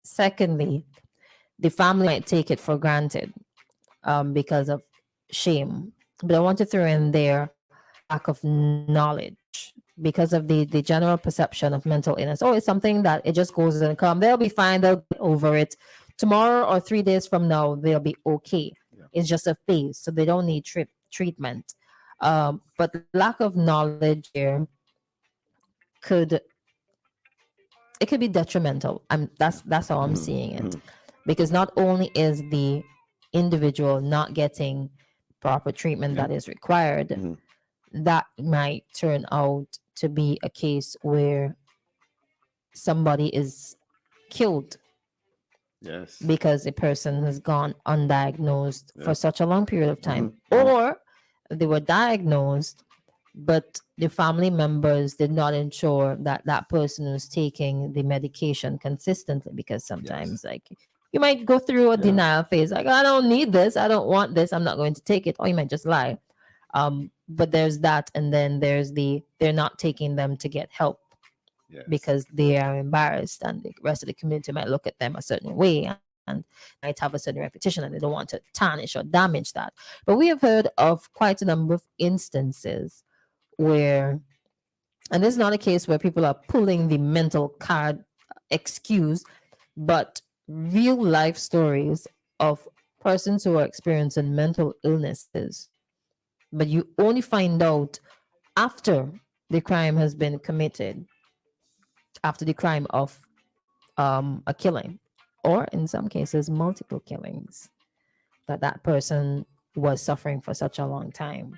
Secondly, the family might take it for granted because of shame. But I want to throw in there lack of knowledge because of the general perception of mental illness. Oh, it's something that it just goes and comes. They'll be fine. They'll get over it. Tomorrow or 3 days from now, they'll be okay. Yeah. It's just a phase, so they don't need treatment. But lack of knowledge here could be detrimental. That's how I'm seeing it, because not only is the individual not getting proper treatment that is required, that might turn out to be a case where somebody is killed. Yes. Because a person has gone undiagnosed for such a long period of time. Or they were diagnosed, but the family members did not ensure that that person was taking the medication consistently, because sometimes like you might go through a denial phase, like, I don't need this, I don't want this, I'm not going to take it, or you might just lie. But there's that, and then there's they're not taking them to get help because they are embarrassed, and the rest of the community might look at them a certain way and might have a certain reputation, and they don't want to tarnish or damage that. But we have heard of quite a number of instances where, and this is not a case where people are pulling the mental card excuse, but real life stories of persons who are experiencing mental illnesses, but you only find out after the crime has been committed, after the crime of a killing, or in some cases multiple killings, that person was suffering for such a long time.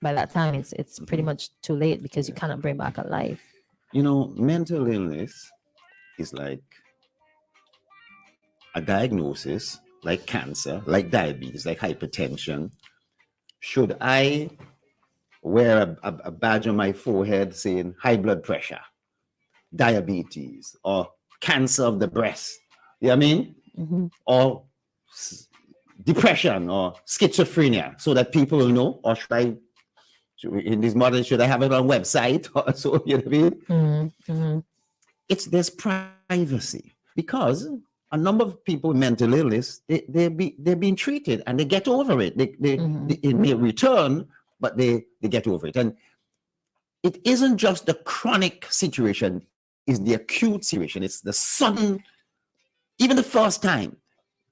By that time, it's pretty much too late, because you cannot bring back a life. You know, mental illness is like a diagnosis, like cancer, like diabetes, like hypertension. Should I wear a badge on my forehead saying high blood pressure, diabetes, or cancer of the breast? You know what I mean? Or depression or schizophrenia, so that people will know? Or in this model, should I have it on website or so? You know what I mean? There's privacy, because a number of people with mental illness, they're being treated and they get over it. It may return, but they get over it. And it isn't just the chronic situation, it's the acute situation. It's the sudden, even the first time.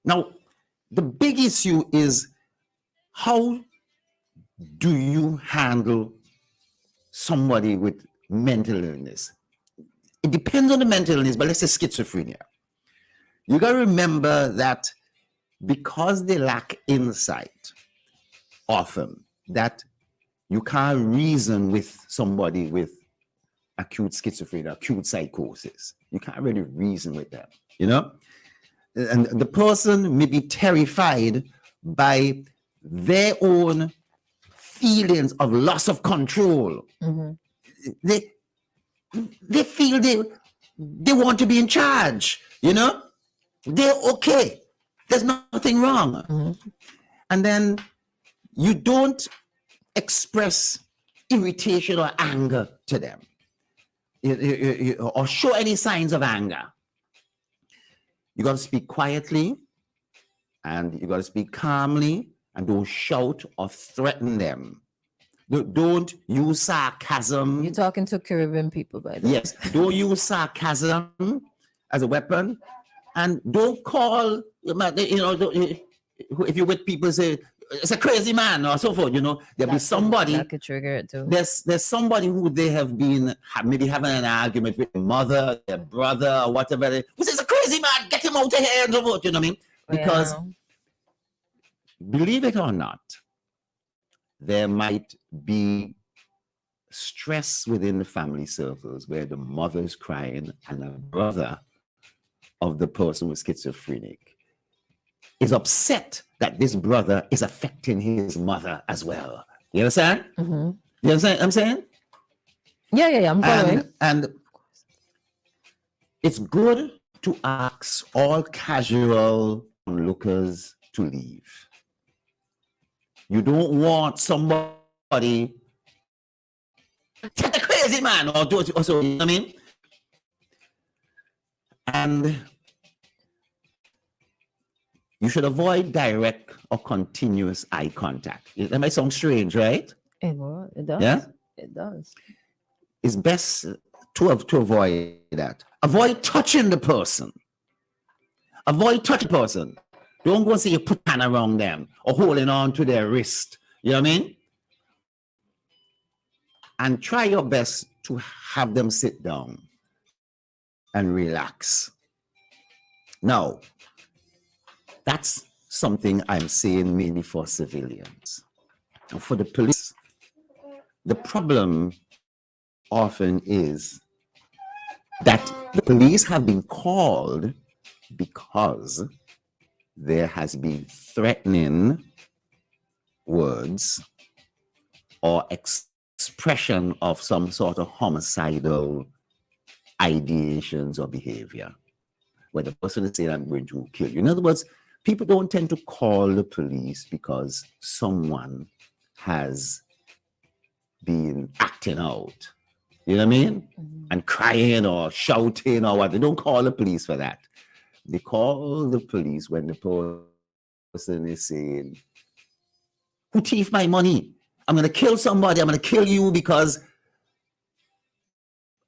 Now, the big issue is, how do you handle somebody with mental illness? It depends on the mental illness, but let's say schizophrenia. You got to remember that because they lack insight, often, that you can't reason with somebody with acute schizophrenia, acute psychosis. You can't really reason with them, you know? And the person may be terrified by their own feelings of loss of control. They feel they want to be in charge, you know? They're okay. There's nothing wrong. And then you don't express irritation or anger to them, or show any signs of anger. You got to speak quietly, and you got to speak calmly, and don't shout or threaten them. Don't use sarcasm. You're talking to Caribbean people, by the way. Yes, don't use sarcasm as a weapon, and don't call, if you're with people, say, it's a crazy man or so forth, there'll be somebody. That could trigger it too. There's somebody who they have been maybe having an argument with their mother, their brother, or whatever. Who says, a crazy man, get him out of here, and so forth, you know what I mean? Because, believe it or not, there might be stress within the family circles where the mother is crying and the brother of the person with schizophrenic is upset that this brother is affecting his mother as well. You understand? Mm-hmm. You understand what I'm saying? Yeah, I'm following. And it's good to ask all casual onlookers to leave. You don't want somebody, get the crazy man, or do it, or so, you know what I mean? And you should avoid direct or continuous eye contact. That might sound strange, right? It does. Yeah? It does. It's best to avoid that. Avoid touching the person. Avoid touching the person. Don't go and say you put hand around them or holding on to their wrist. You know what I mean? And try your best to have them sit down and relax. Now, that's something I'm saying mainly for civilians. And for the police, the problem often is that the police have been called because there has been threatening words or expression of some sort of homicidal ideations or behavior, where the person is saying, I'm going to kill you. In other words, people don't tend to call the police because someone has been acting out, you know what I mean? Mm-hmm. And crying or shouting or what. They don't call the police for that. They call the police when the person is saying, who thief my money? I'm going to kill somebody. I'm going to kill you because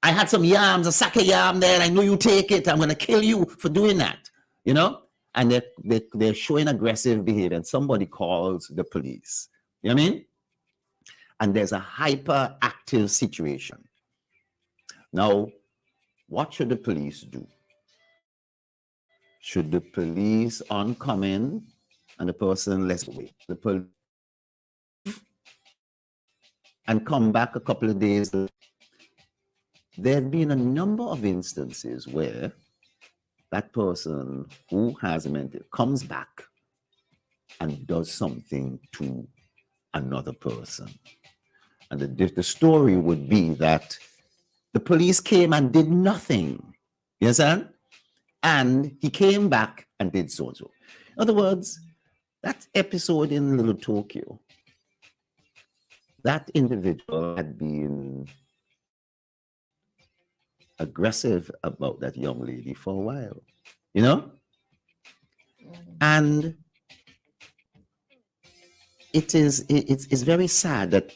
I had some yams, a sack of yam there, and I know you take it. I'm going to kill you for doing that, you know? And they're showing aggressive behavior, and somebody calls the police. You know what I mean? And there's a hyperactive situation. Now, what should the police do? Should the police come in and the person, let's wait, the police, and come back a couple of days? There have been a number of instances where that person who has a mental comes back and does something to another person. And the story would be that the police came and did nothing. You understand? And he came back and did so-and-so. In other words, that episode in Little Tokyo, that individual had been aggressive about that young lady for a while, you know? And it's very sad that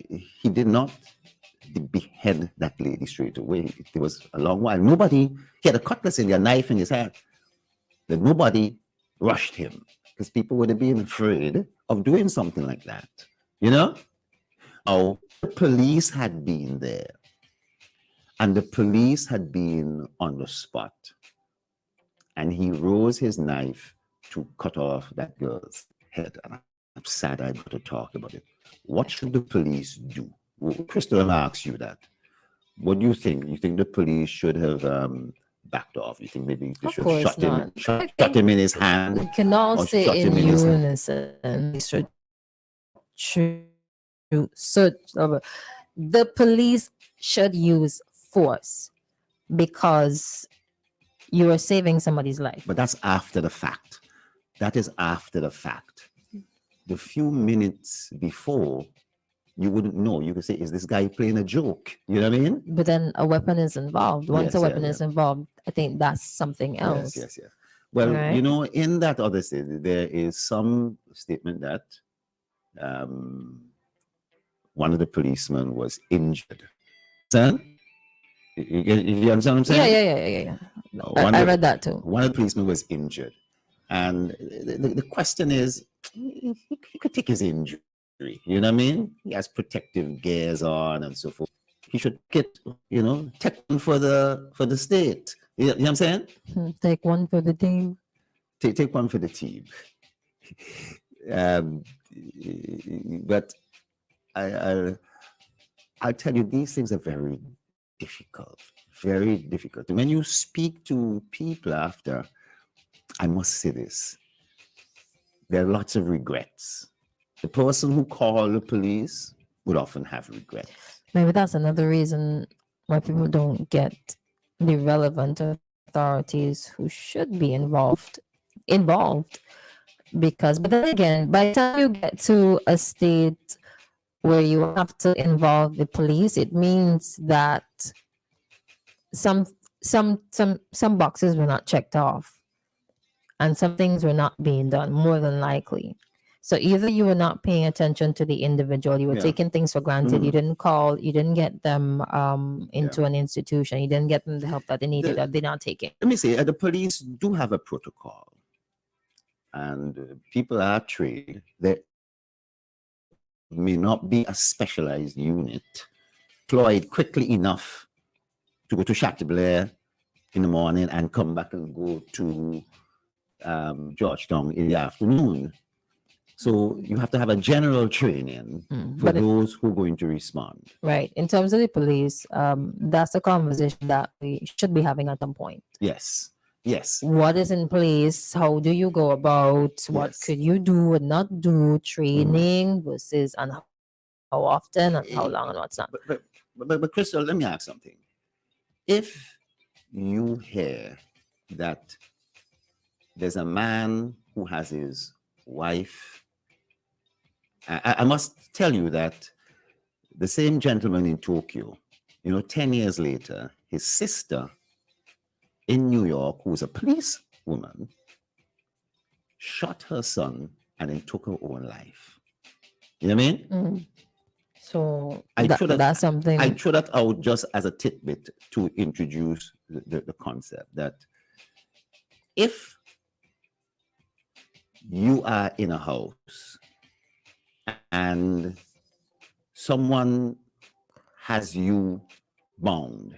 he did not behead that lady straight away. It was a long while. He had a cutlass in there, a knife in his hand. That nobody rushed him because people would have been afraid of doing something like that, you know? Oh, the police had been there. And the police had been on the spot. And he rose his knife to cut off that girl's head. And I'm sad I got to talk about it. What should the police do? Christal asks you that. What do you think? You think the police should have backed off? You think maybe they should shot him in his hand? We can all say in unison. The police should use force because you are saving somebody's life. But that's after the fact. That is after the fact. The few minutes before, you wouldn't know. You could say, is this guy playing a joke? You know what I mean? But then a weapon is involved. Once Yes, a yeah, weapon yeah. is involved, I think that's something else. Yes. Well, Right. you know, in that other city, there is some statement that one of the policemen was injured. Son? You understand what I'm Yeah, saying? yeah. One I of the- read that too. One of the policemen was injured. And the question is, he could take his injury. You know what I mean? He has protective gears on and so forth. He should get, you know, take one for the state. You know what I'm saying? Take one for the team. Take one for the team. But I'll tell you, these things are very difficult. Very difficult. When you speak to people after, I must say this, there are lots of regrets. The person who called the police would often have regrets. Maybe that's another reason why people don't get the relevant authorities who should be involved. Because, but then again, by the time you get to a state where you have to involve the police, it means that some boxes were not checked off and some things were not being done, more than likely. So either you were not paying attention to the individual, you were Yeah. taking things for granted, you didn't call, you didn't get them into Yeah. an institution, you didn't get them the help that they needed, or they're not taking. Let me say, the police do have a protocol, and people are trained. There may not be a specialized unit deployed quickly enough to go to Chateaubriand in the morning and come back and go to Georgetown in the afternoon. So you have to have a general training for but those who are going to respond. Right. In terms of the police, that's a conversation that we should be having at some point. Yes. What is in place? How do you go about? What could you do and not do? Training versus and how often and how long and what's not. But Christal, let me ask something. If you hear that there's a man who has his wife, I must tell you that the same gentleman in Tokyo, 10 years later, his sister in New York, who's a police woman, shot her son and then took her own life. You know what I mean? Mm. So that's something. I throw that out just as a tidbit to introduce the concept that if you are in a house and someone has you bound,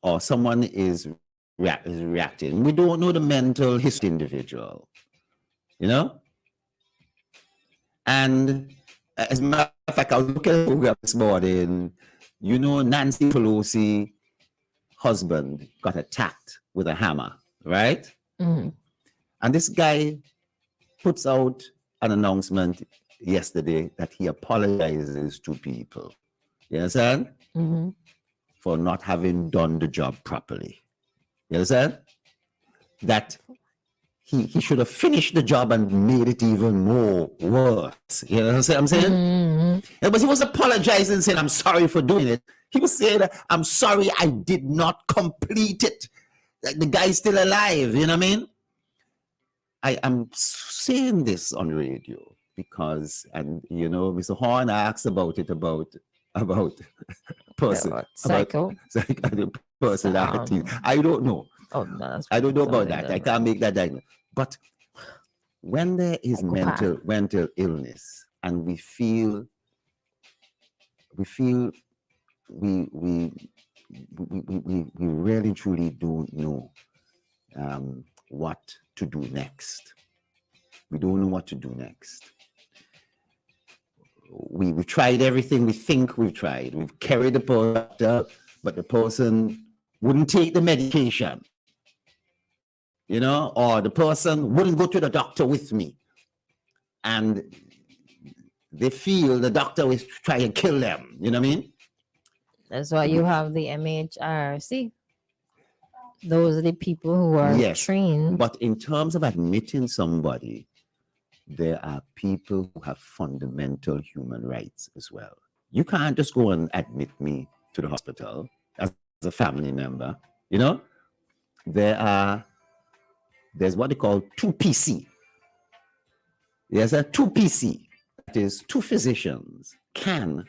or someone is reacting, we don't know the mental history of the individual, and as a matter of fact, I was looking at the program this morning, Nancy Pelosi husband got attacked with a hammer, right? Mm-hmm. And this guy puts out an announcement yesterday that he apologizes to people. You understand? Mm-hmm. For not having done the job properly. You understand? That he should have finished the job and made it even more worse. You know what I'm saying? Mm-hmm. Yeah, but he was apologizing, saying, I'm sorry for doing it. He was saying, I'm sorry I did not complete it. Like the guy's still alive, you know what I mean? I am saying this on radio because, and Mr. Horn asked about person, personality. I don't know. Oh, no, I don't know about that. I can't make that diagnosis. But when there is mental illness, and we feel we really truly don't know what to do next. We don't know what to do next. We've tried everything we think we've tried. We've carried the doctor, but the person wouldn't take the medication, or the person wouldn't go to the doctor with me. And they feel the doctor is trying to kill them. You know what I mean? That's why you have the MHRC. Those are the people who are trained. But in terms of admitting somebody there are people who have fundamental human rights as well. You can't just go and admit me to the hospital as a family member. You know, there's what they call 2PC. There's a 2PC. That is, two physicians can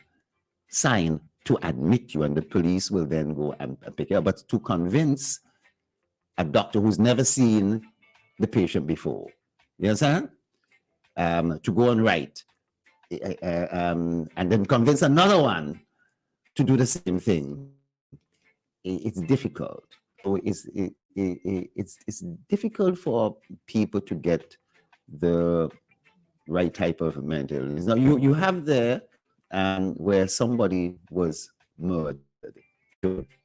sign to admit you, and the police will then go and pick you up. But to convince a doctor who's never seen the patient before, you understand? To go and write, and then convince another one to do the same thing. It's difficult. So it's difficult for people to get the right type of mental illness. Now you have there where somebody was murdered,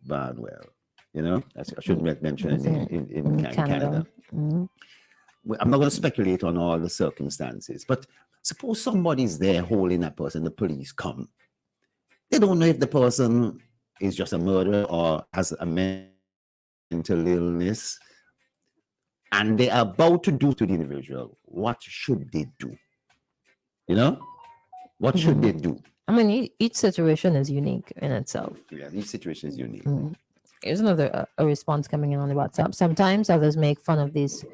Barnwell. You know, I shouldn't mention it in Canada. Mm-hmm. I'm not going to speculate on all the circumstances, but suppose somebody's there holding that person, the police come. They don't know if the person is just a murderer or has a mental illness, and they are about to do to the individual. What should they do? You know, what should they do? I mean, each situation is unique in itself. Yeah, each situation is unique. Here's another a response coming in on the WhatsApp. Sometimes others make fun of these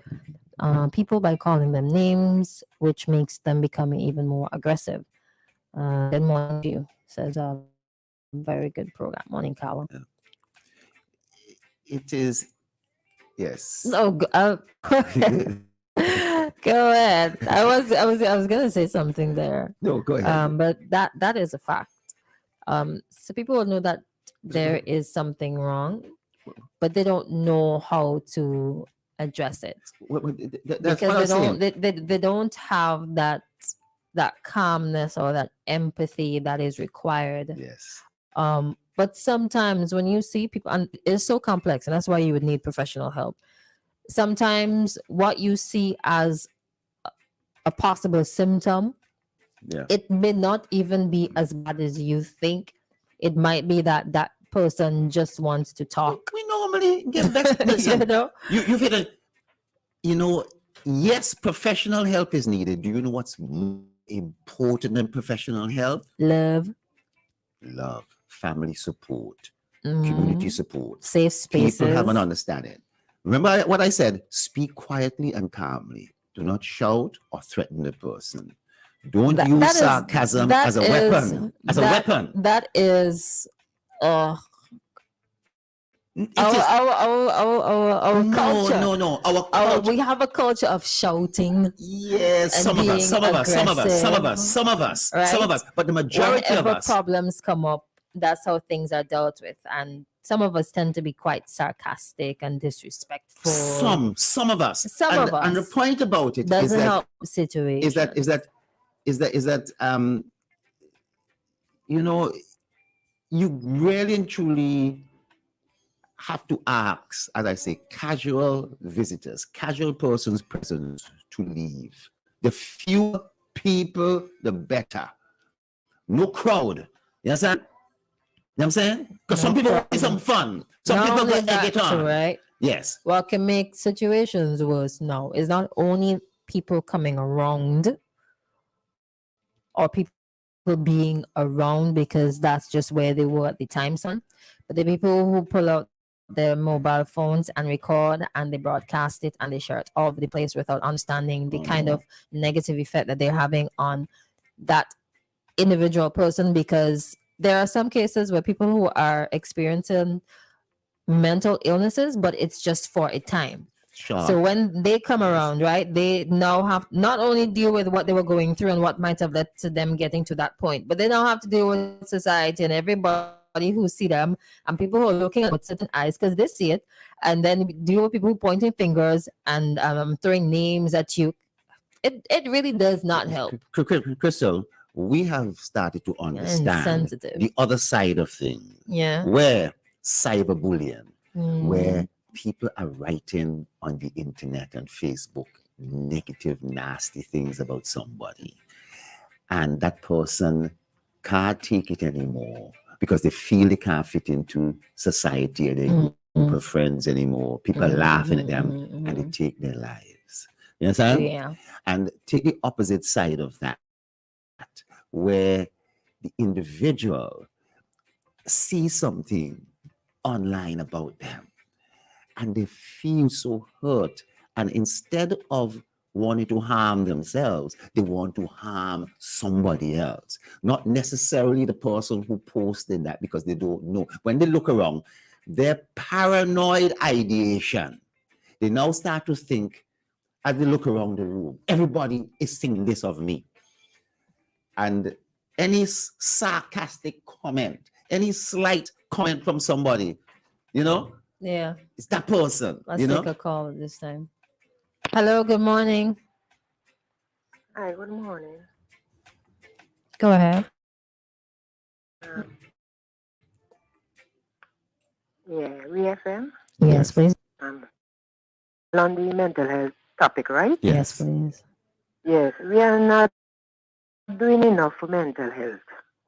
people by calling them names, which makes them become even more aggressive. Good morning to you, says very good program. Morning, Carla. Yeah. It is, yes. No, go ahead. I was gonna say something there. No, go ahead. But that is a fact. So people will know that there is something wrong, but they don't know how to address it because they don't have that calmness or that empathy that is required. Yes. But sometimes when you see people, and it's so complex, and that's why you would need professional help. Sometimes what you see as a possible symptom, it may not even be as bad as you think. It might be that person just wants to talk. We normally get back. Listen, you know, you've hit a, you know, yes, professional help is needed. Do you know what's more important than professional help? Love, family support, community support, safe spaces. People have an understanding. Remember what I said? Speak quietly and calmly. Do not shout or threaten the person. Don't use sarcasm as a weapon. As a weapon. That is our culture. No. Our culture. We have a culture of shouting. Yes, some of us. But the majority Whenever of us. problems come up, that's how things are dealt with. And some of us tend to be quite sarcastic and disrespectful. Some of us. And the point about it doesn't is that, help the situation. Is that you know, you really and truly have to ask, as I say, casual visitors, casual persons present to leave. The fewer people, the better. No crowd. You understand? You know what I'm saying? Because some people want some fun. Some people get egg it on. Right? Yes. What can make situations worse now is not only people coming around or people being around because that's just where they were at the time, son, but the people who pull out their mobile phones and record and they broadcast it and they share it all over the place without understanding the kind of negative effect that they're having on that individual person, because there are some cases where people who are experiencing mental illnesses, but it's just for a time. Sure. So when they come around, right, they now have not only deal with what they were going through and what might have led to them getting to that point, but they now have to deal with society and everybody who see them and people who are looking at with certain eyes because they see it, and then deal with people pointing fingers and throwing names at you. It really does not help. Christal, we have started to understand the other side of things. Yeah. Where cyberbullying, where people are writing on the internet and Facebook negative, nasty things about somebody. And that person can't take it anymore because they feel they can't fit into society and their group of friends anymore. People are laughing at them and they take their lives. You understand? Yeah. And take the opposite side of that, where the individual sees something online about them and they feel so hurt. And instead of wanting to harm themselves, they want to harm somebody else. Not necessarily the person who posted that, because they don't know. When they look around, their paranoid ideation, they now start to think, as they look around the room, everybody is thinking this of me. And any sarcastic comment, any slight comment from somebody, you know, Yeah. it's that person. Let's you take know? a call this time. Hello, good morning. Hi, good morning. Go ahead. Yeah, VFM. Yes, please. On the mental health topic, right? Yes, please. Yes, we are not doing enough for mental health.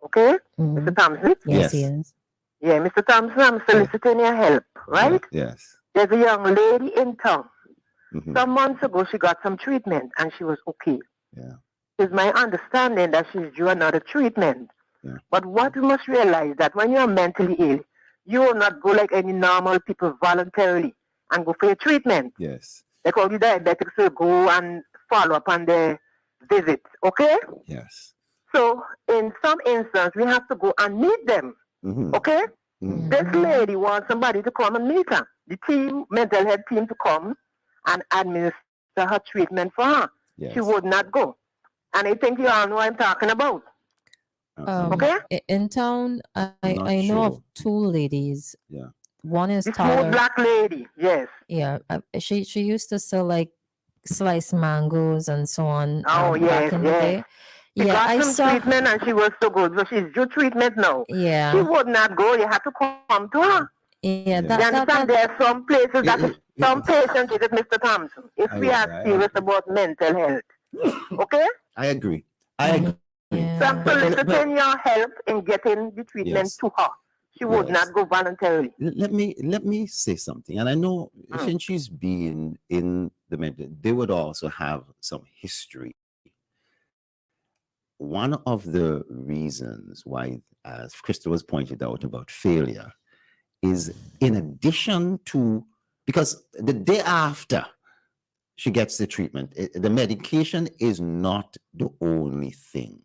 Okay? Mr. Thompson? Yes, he is. Yeah, Mr. Thompson, I'm soliciting your help, right? Yes. There's a young lady in town. Some months ago, she got some treatment and she was okay. Yeah. It's my understanding that she's due another treatment. But what you must realize that when you're mentally ill, you will not go like any normal people voluntarily and go for your treatment. Yes. Like all the diabetics will go and follow up on their visits, okay? Yes. So in some instances, we have to go and meet them, okay? This lady wants somebody to come and meet her. The team, mental health team, to come and administer her treatment for her. Yes. She would not go. And I think you all know what I'm talking about. Okay? In town, I know of two ladies. Yeah. One is The taller. smooth black lady, yes. Yeah, she used to sell like sliced mangoes and so on. Oh, back yes, in the yes. day. She Yeah, got I some saw. treatment and she was so good. So she's due treatment now. Yeah. She would not go. You have to come to her. Yeah, You understand? There are some places that some patients visit Mr. Thompson. If we are serious about mental health. Okay? I agree. I agree. So I'm soliciting your help in getting the treatment to her. She would not go voluntarily. Let me say something. And I know since she's been in the mental, they would also have some history. One of the reasons why, as Christal was pointed out about failure, is in addition to, because the day after she gets the treatment, the medication is not the only thing.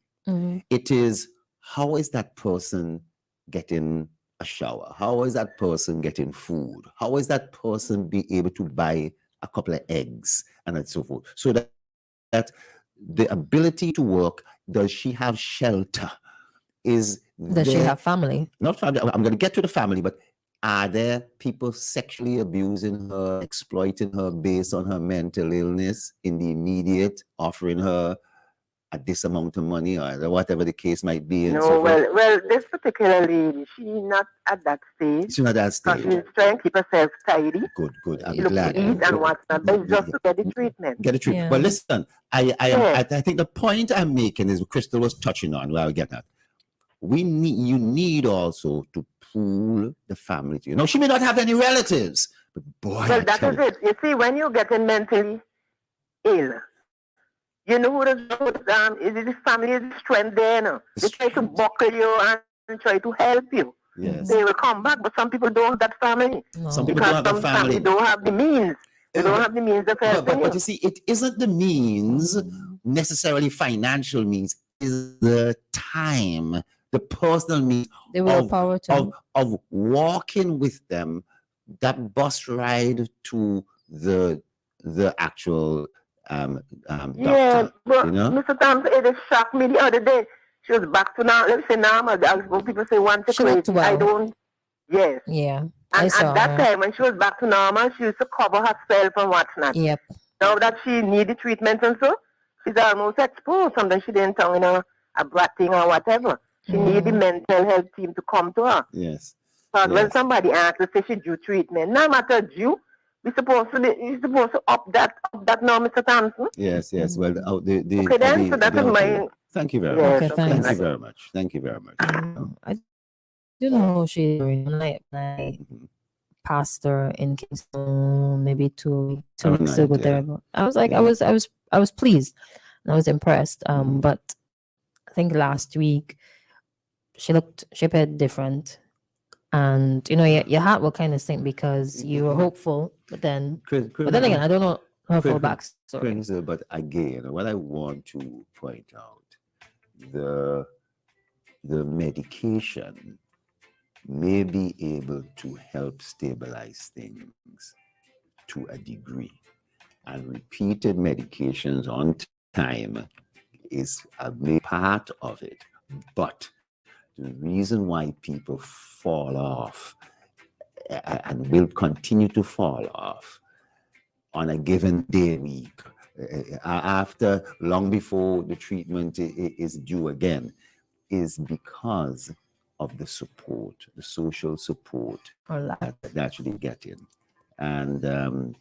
It is, how is that person getting a shower? How is that person getting food? How is that person be able to buy a couple of eggs and so forth? So that the ability to work, does she have shelter? Does she have family? Not family. I'm going to get to the family, but are there people sexually abusing her, exploiting her based on her mental illness in the immediate, offering her this amount of money or whatever the case might be? And No, well, this particular lady, she's not at that stage. She's not at that stage. She's trying to keep herself tidy. Good. I'm Look glad. to eat and what's not, but it's just to get the treatment. Get a treatment. Well, listen, I think the point I'm making is what Christal was touching on. Where I get that. You need also to pool the family to you. Now, she may not have any relatives, but boy, Well, that is it. You see, when you're getting mentally ill, you know who the family is the strength there now. They try to buckle you and try to help you. Yes. They will come back, but some people don't have that family. Some people don't have that family. Don't have the means. They don't have the means of helping but you see, it isn't the means, necessarily financial means, is the time, the personal means The willpower of walking with them, that bus ride to the actual doctor. Yeah, but you know? Mr. Thompson, it shocked me the other day. She was back to now. Let's say normal. People say one to crazy. I don't. Yes. Yeah. And at that time, when she was back to normal, she used to cover herself and what's not. Yep. Now that she needed treatment and so, she's almost exposed. Sometimes she didn't tell, a bratting or whatever. She needed the mental health team to come to her. Yes. But when somebody asks her, say she due treatment, no matter due, you're supposed to up that now, Mr. Thompson. Yes. Well, Okay, then, so that is my. Thank you very Yes, much. okay, Thank thanks. you very much. Thank you very much. I don't know she's pastor in Kingston maybe two Oh, weeks nice, ago yeah. there. I was like, Yeah. I was pleased and I was impressed. But I think last week she appeared different. And you know, your heart will kind of sink because you were hopeful, but then again, I don't know her full backstory. Crystal, but again, what I want to point out, the medication may be able to help stabilize things to a degree, and repeated medications on time is a big part of it. But the reason why people fall off and will continue to fall off on a given day, week, after long before the treatment is due again, is because of the support, the social support that they actually get in. And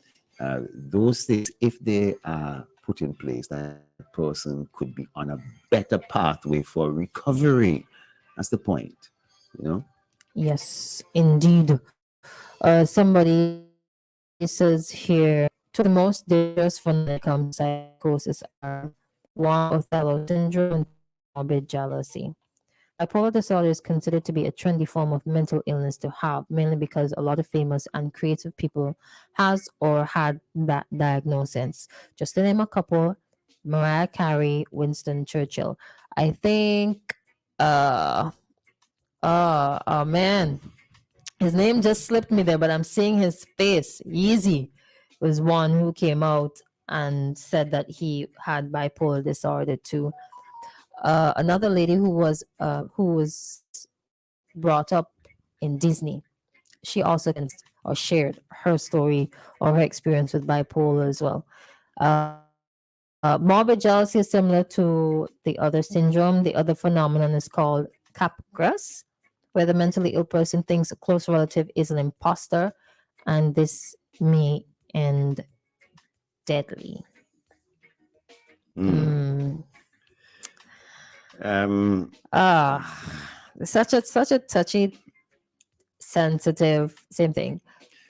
those things, if they are put in place, that person could be on a better pathway for recovery. That's the point, you know? Yes, indeed. Somebody says here, two of the most dangerous when it comes to psychosis are one, Othello syndrome, and morbid jealousy. Bipolar disorder is considered to be a trendy form of mental illness to have, mainly because a lot of famous and creative people has or had that diagnosis. Just to name a couple, Mariah Carey, Winston Churchill. I think oh man. His name just slipped me there, but I'm seeing his face. Yeezy was one who came out and said that he had bipolar disorder too. Another lady who was brought up in Disney, she also or shared her story or her experience with bipolar as well. Morbid jealousy is similar to the other syndrome. The other phenomenon is called Capgras, where the mentally ill person thinks a close relative is an imposter, and this may end deadly. Such a touchy, sensitive, same thing.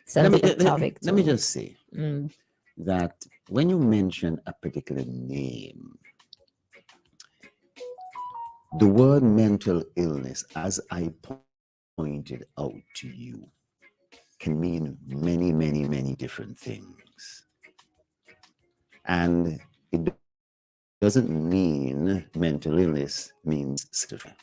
Sensitive topic. Let me just say that when you mention a particular name, the word mental illness, as I pointed out to you, can mean many, many, many different things. And it doesn't mean mental illness means schizophrenia.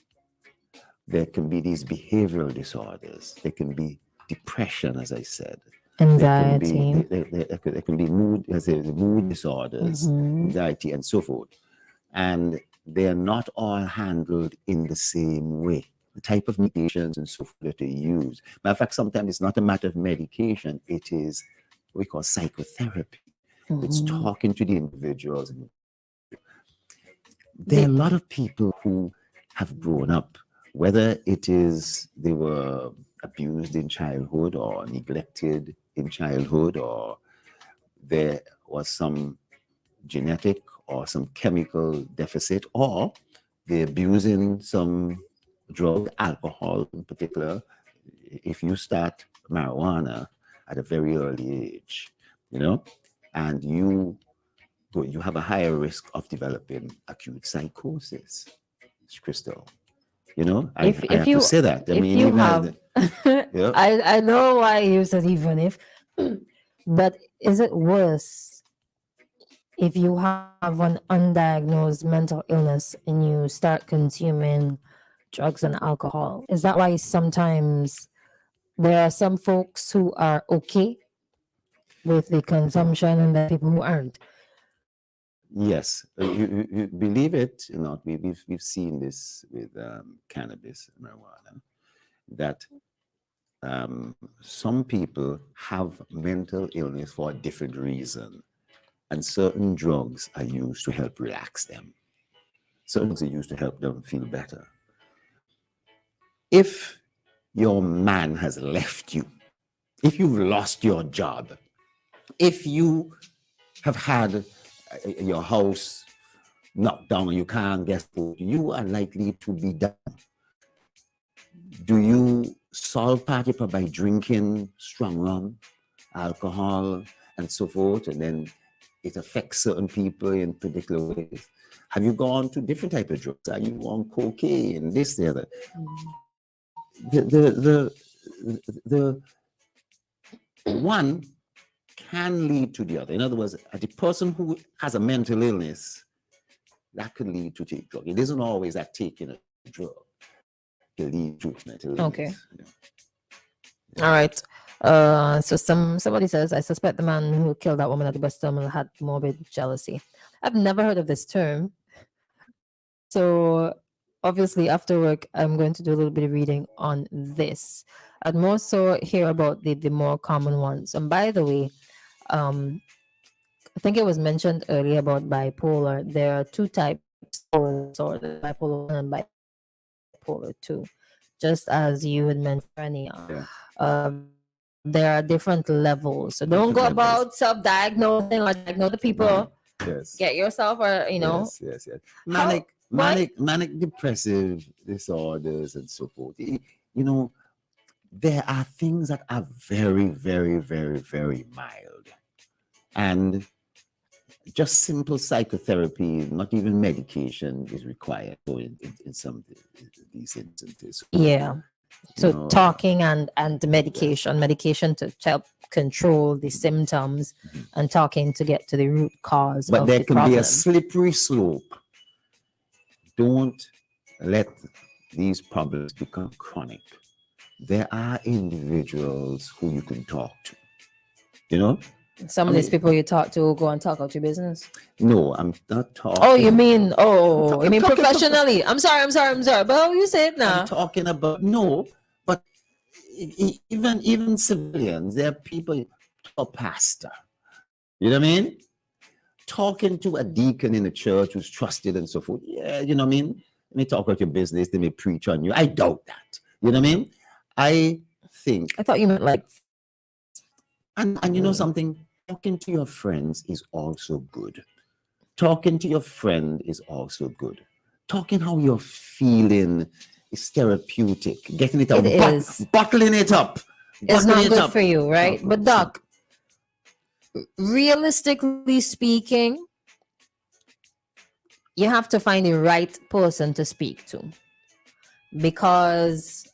There can be these behavioral disorders. There can be depression, as I said. Anxiety. There can be mood disorders, anxiety, and so forth. And they are not all handled in the same way. The type of medications and so forth that they use. Matter of fact, sometimes it's not a matter of medication. It is what we call psychotherapy. It's talking to the individuals. There are a lot of people who have grown up, whether it is they were abused in childhood or neglected in childhood, or there was some genetic or some chemical deficit, or they're abusing some drug, alcohol in particular. If you start marijuana at a very early age, you know, and you have a higher risk of developing acute psychosis, Christal. You know, I have to say that. I mean, even have, yeah. I know why you said even if, but is it worse if you have an undiagnosed mental illness and you start consuming drugs and alcohol? Is that why sometimes there are some folks who are okay with the consumption and there are people who aren't? Yes, you believe it or not, we've seen this with cannabis, marijuana, that some people have mental illness for a different reason, and certain drugs are used to help relax them. Certain drugs are used to help them feel better. If your man has left you, if you've lost your job, if you have had your house knocked down and you can't get food, you are likely to be down. Do you solve party by drinking strong rum, alcohol, and so forth, and then it affects certain people in particular ways. Have you gone to different type of drugs? Are you on cocaine, this, the other? The one can lead to the other. In other words, the person who has a mental illness, that could lead to take drug. It isn't always that taking a drug can lead to mental illness. Okay. All right. So somebody says, I suspect the man who killed that woman at the bus terminal had morbid jealousy. I've never heard of this term. So obviously after work, I'm going to do a little bit of reading on this. I'd more so hear about the more common ones. And by the way, I think it was mentioned earlier about bipolar. There are two types of disorder, bipolar 1 and bipolar 2. Just as you had mentioned, there are different levels. So don't go about self-diagnosing or diagnose the people. Yes. Get yourself, or Yes. Manic depressive disorders and so forth. There are things that are very, very, very, very mild. And just simple psychotherapy, not even medication, is required in some of these instances. Yeah. So talking and medication to help control the symptoms, and talking to get to the root cause. But of there the can problem. be a slippery slope. Don't let these problems become chronic. There are individuals who you can talk to. Some of these people you talk to go and talk out your business. No, I'm not talking. Oh, you mean talking professionally? I'm sorry. But how you say it now? I'm talking about but even civilians, there are people, a pastor. You know what I mean? Talking to a deacon in the church who's trusted and so forth. Yeah, you know what I mean? They may talk about your business, they may preach on you. I doubt that. You know what I mean? I thought you meant like. And you know something? Talking to your friends is also good. Talking to your friend is also good. Talking how you're feeling is therapeutic. Getting it out, bottling it up. It's not good for you, right? But Doc, realistically speaking, you have to find the right person to speak to, because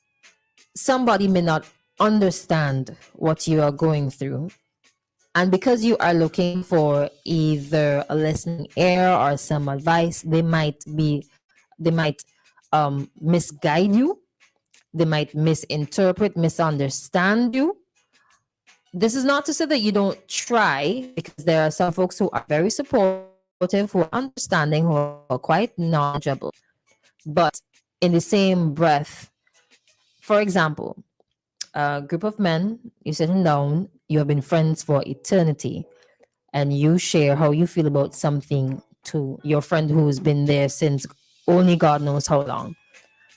somebody may not understand what you are going through, and because you are looking for either a listening ear or some advice, they might misguide you, they might misinterpret, misunderstand you. This is not to say that you don't try, because there are some folks who are very supportive, who are understanding, who are quite knowledgeable. But in the same breath, for example, a group of men, you're sitting down, you have been friends for eternity, and you share how you feel about something to your friend who's been there since only God knows how long.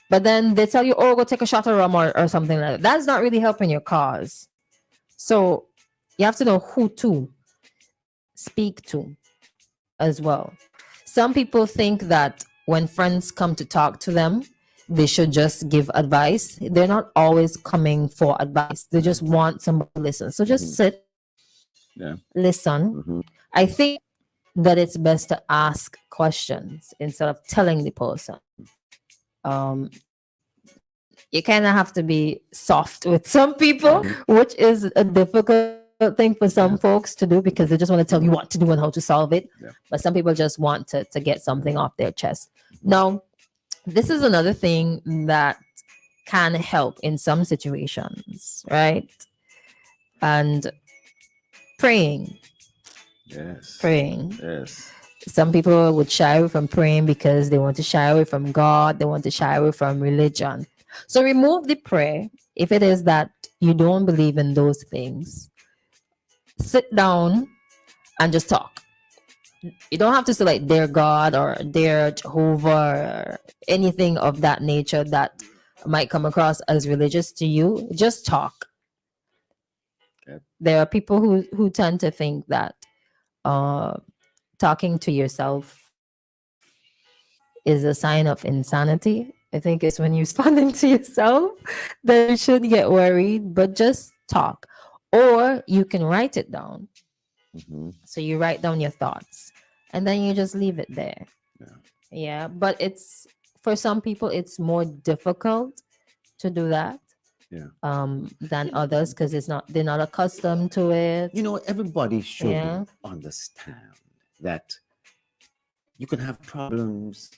But then they tell you, oh, go take a shot of rum or something like that. That's not really helping your cause. So you have to know who to speak to as well. Some people think that when friends come to talk to them, they should just give advice. They're not always coming for advice. They just want somebody to listen. So just sit, listen. I think that it's best to ask questions instead of telling the person. You kind of have to be soft with some people, which is a difficult thing for some folks to do, because they just want to tell you what to do and how to solve it. But some people just want to get something off their chest. Now, this is another thing that can help in some situations, right? And praying. Yes. Praying. Yes. Some people would shy away from praying because they want to shy away from God. They want to shy away from religion. So remove the prayer if it is that you don't believe in those things. Sit down and just talk. You don't have to say like dear God or dear Jehovah or anything of that nature that might come across as religious to you. Just talk. There are people who tend to think that talking to yourself is a sign of insanity. I think it's when you're responding to yourself that you shouldn't get worried, but just talk. Or you can write it down. So you write down your thoughts and then you just leave it there. Yeah. But it's for some people it's more difficult to do that. Than others because they're not accustomed to it. You know, everybody should Yeah. understand that you can have problems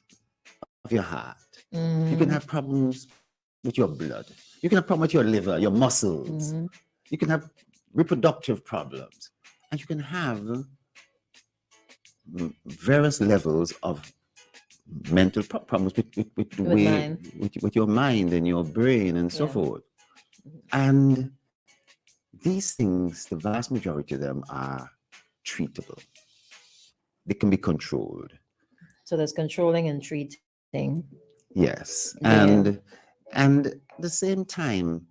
of your heart. You can have problems with your blood. You can have problems with your liver, your muscles. You can have reproductive problems. And you can have various levels of mental problems with the way, with your mind and your brain and so forth. And these things, the vast majority of them are treatable. They can be controlled. So there's controlling and treating. Yes. Yeah. And at the same time,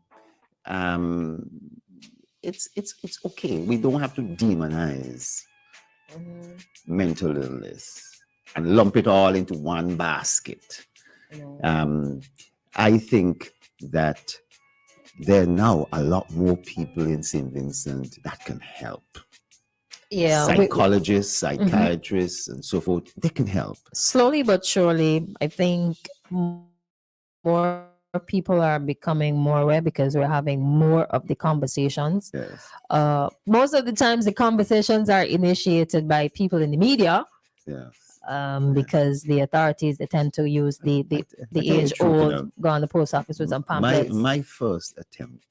it's okay. We don't have to demonize mental illness and lump it all into one basket. I think that there are now a lot more people in St. Vincent that can help. Yeah. Psychologists, psychiatrists, and so forth, they can help. Slowly but surely, I think more people are becoming more aware because we're having more of the conversations. Most of the times the conversations are initiated by people in the media. Because the authorities, they tend to use the age old, go on the post office with some pamphlets. My first attempt,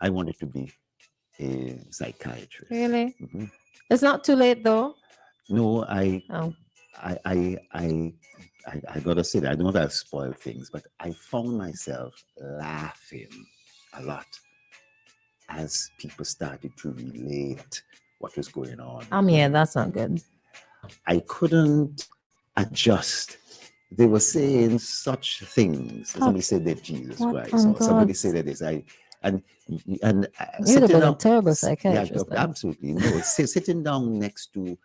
I wanted to be a psychiatrist. Really? It's not too late though. No, I gotta say that I don't know if I've spoiled things, but I found myself laughing a lot as people started to relate what was going on. Yeah, that's not good. I couldn't adjust. They were saying such things. Somebody said that Jesus Christ, or somebody said that this. You'd have been a terrible psychiatrist. Yeah, absolutely. No, sitting down next to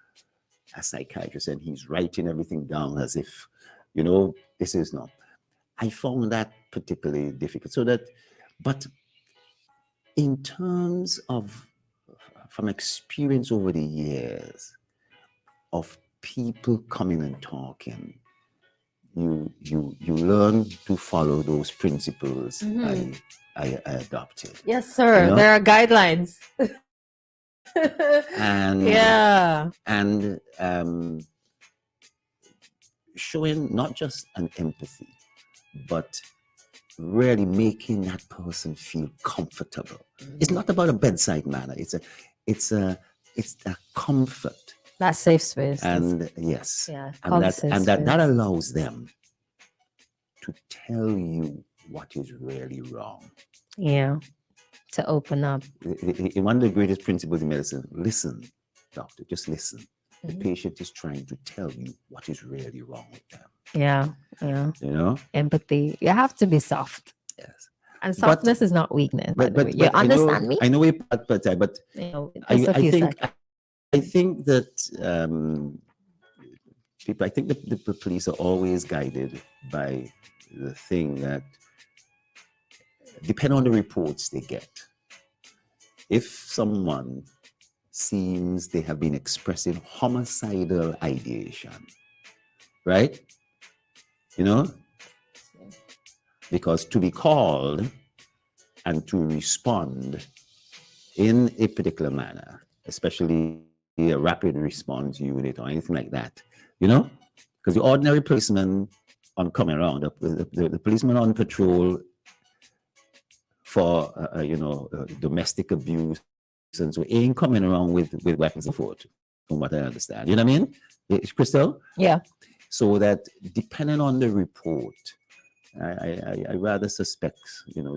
a psychiatrist and he's writing everything down as if, you know, this is not. I found that particularly difficult. But in terms of, from experience over the years of people coming and talking, you learn to follow those principles I adopted. Yes, sir. You know? There are guidelines. And showing not just an empathy, but really making that person feel comfortable. It's not about a bedside manner. It's a comfort. That safe space. And yes. Yeah. And that allows them to tell you what is really wrong. Yeah. To open up. One of the greatest principles in medicine, listen, doctor, just listen. The patient is trying to tell you what is really wrong with them. Yeah. Yeah. You know? Empathy. You have to be soft. Yes. And softness is not weakness. But you understand me? I know but you know, I think that people, I think the police are always guided by the thing that depend on the reports they get. If someone seems they have been expressing homicidal ideation, right? You know? Because to be called and to respond in a particular manner, especially a rapid response unit or anything like that, you know? Because the ordinary policeman on coming around, the policeman on patrol for, domestic abuse, and so ain't coming around with weapons and forth, from what I understand. You know what I mean, Christal? Yeah. So that depending on the report, I rather suspect,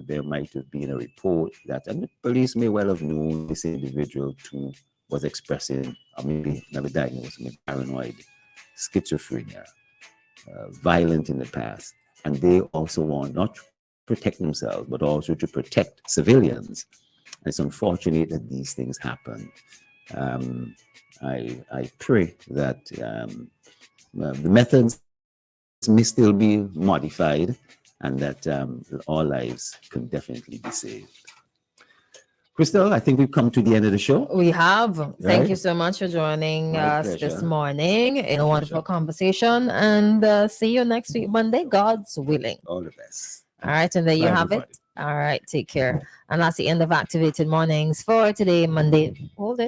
there might have been a report that, and the police may well have known this individual too was expressing, or maybe never diagnosed with paranoid schizophrenia, violent in the past, and they also want not to protect themselves, but also to protect civilians. And it's unfortunate that these things happen. I pray that the methods may still be modified, and that all lives could definitely be saved. Christal, I think we've come to the end of the show. We have. Thank Right? you so much for joining My us this pleasure. morning in a wonderful conversation. And see you next week, Monday, God's willing. All the best. All right. And there you Bye, have everybody. it. All right. Take care. And that's the end of Activated Mornings for today, Monday. Hold it.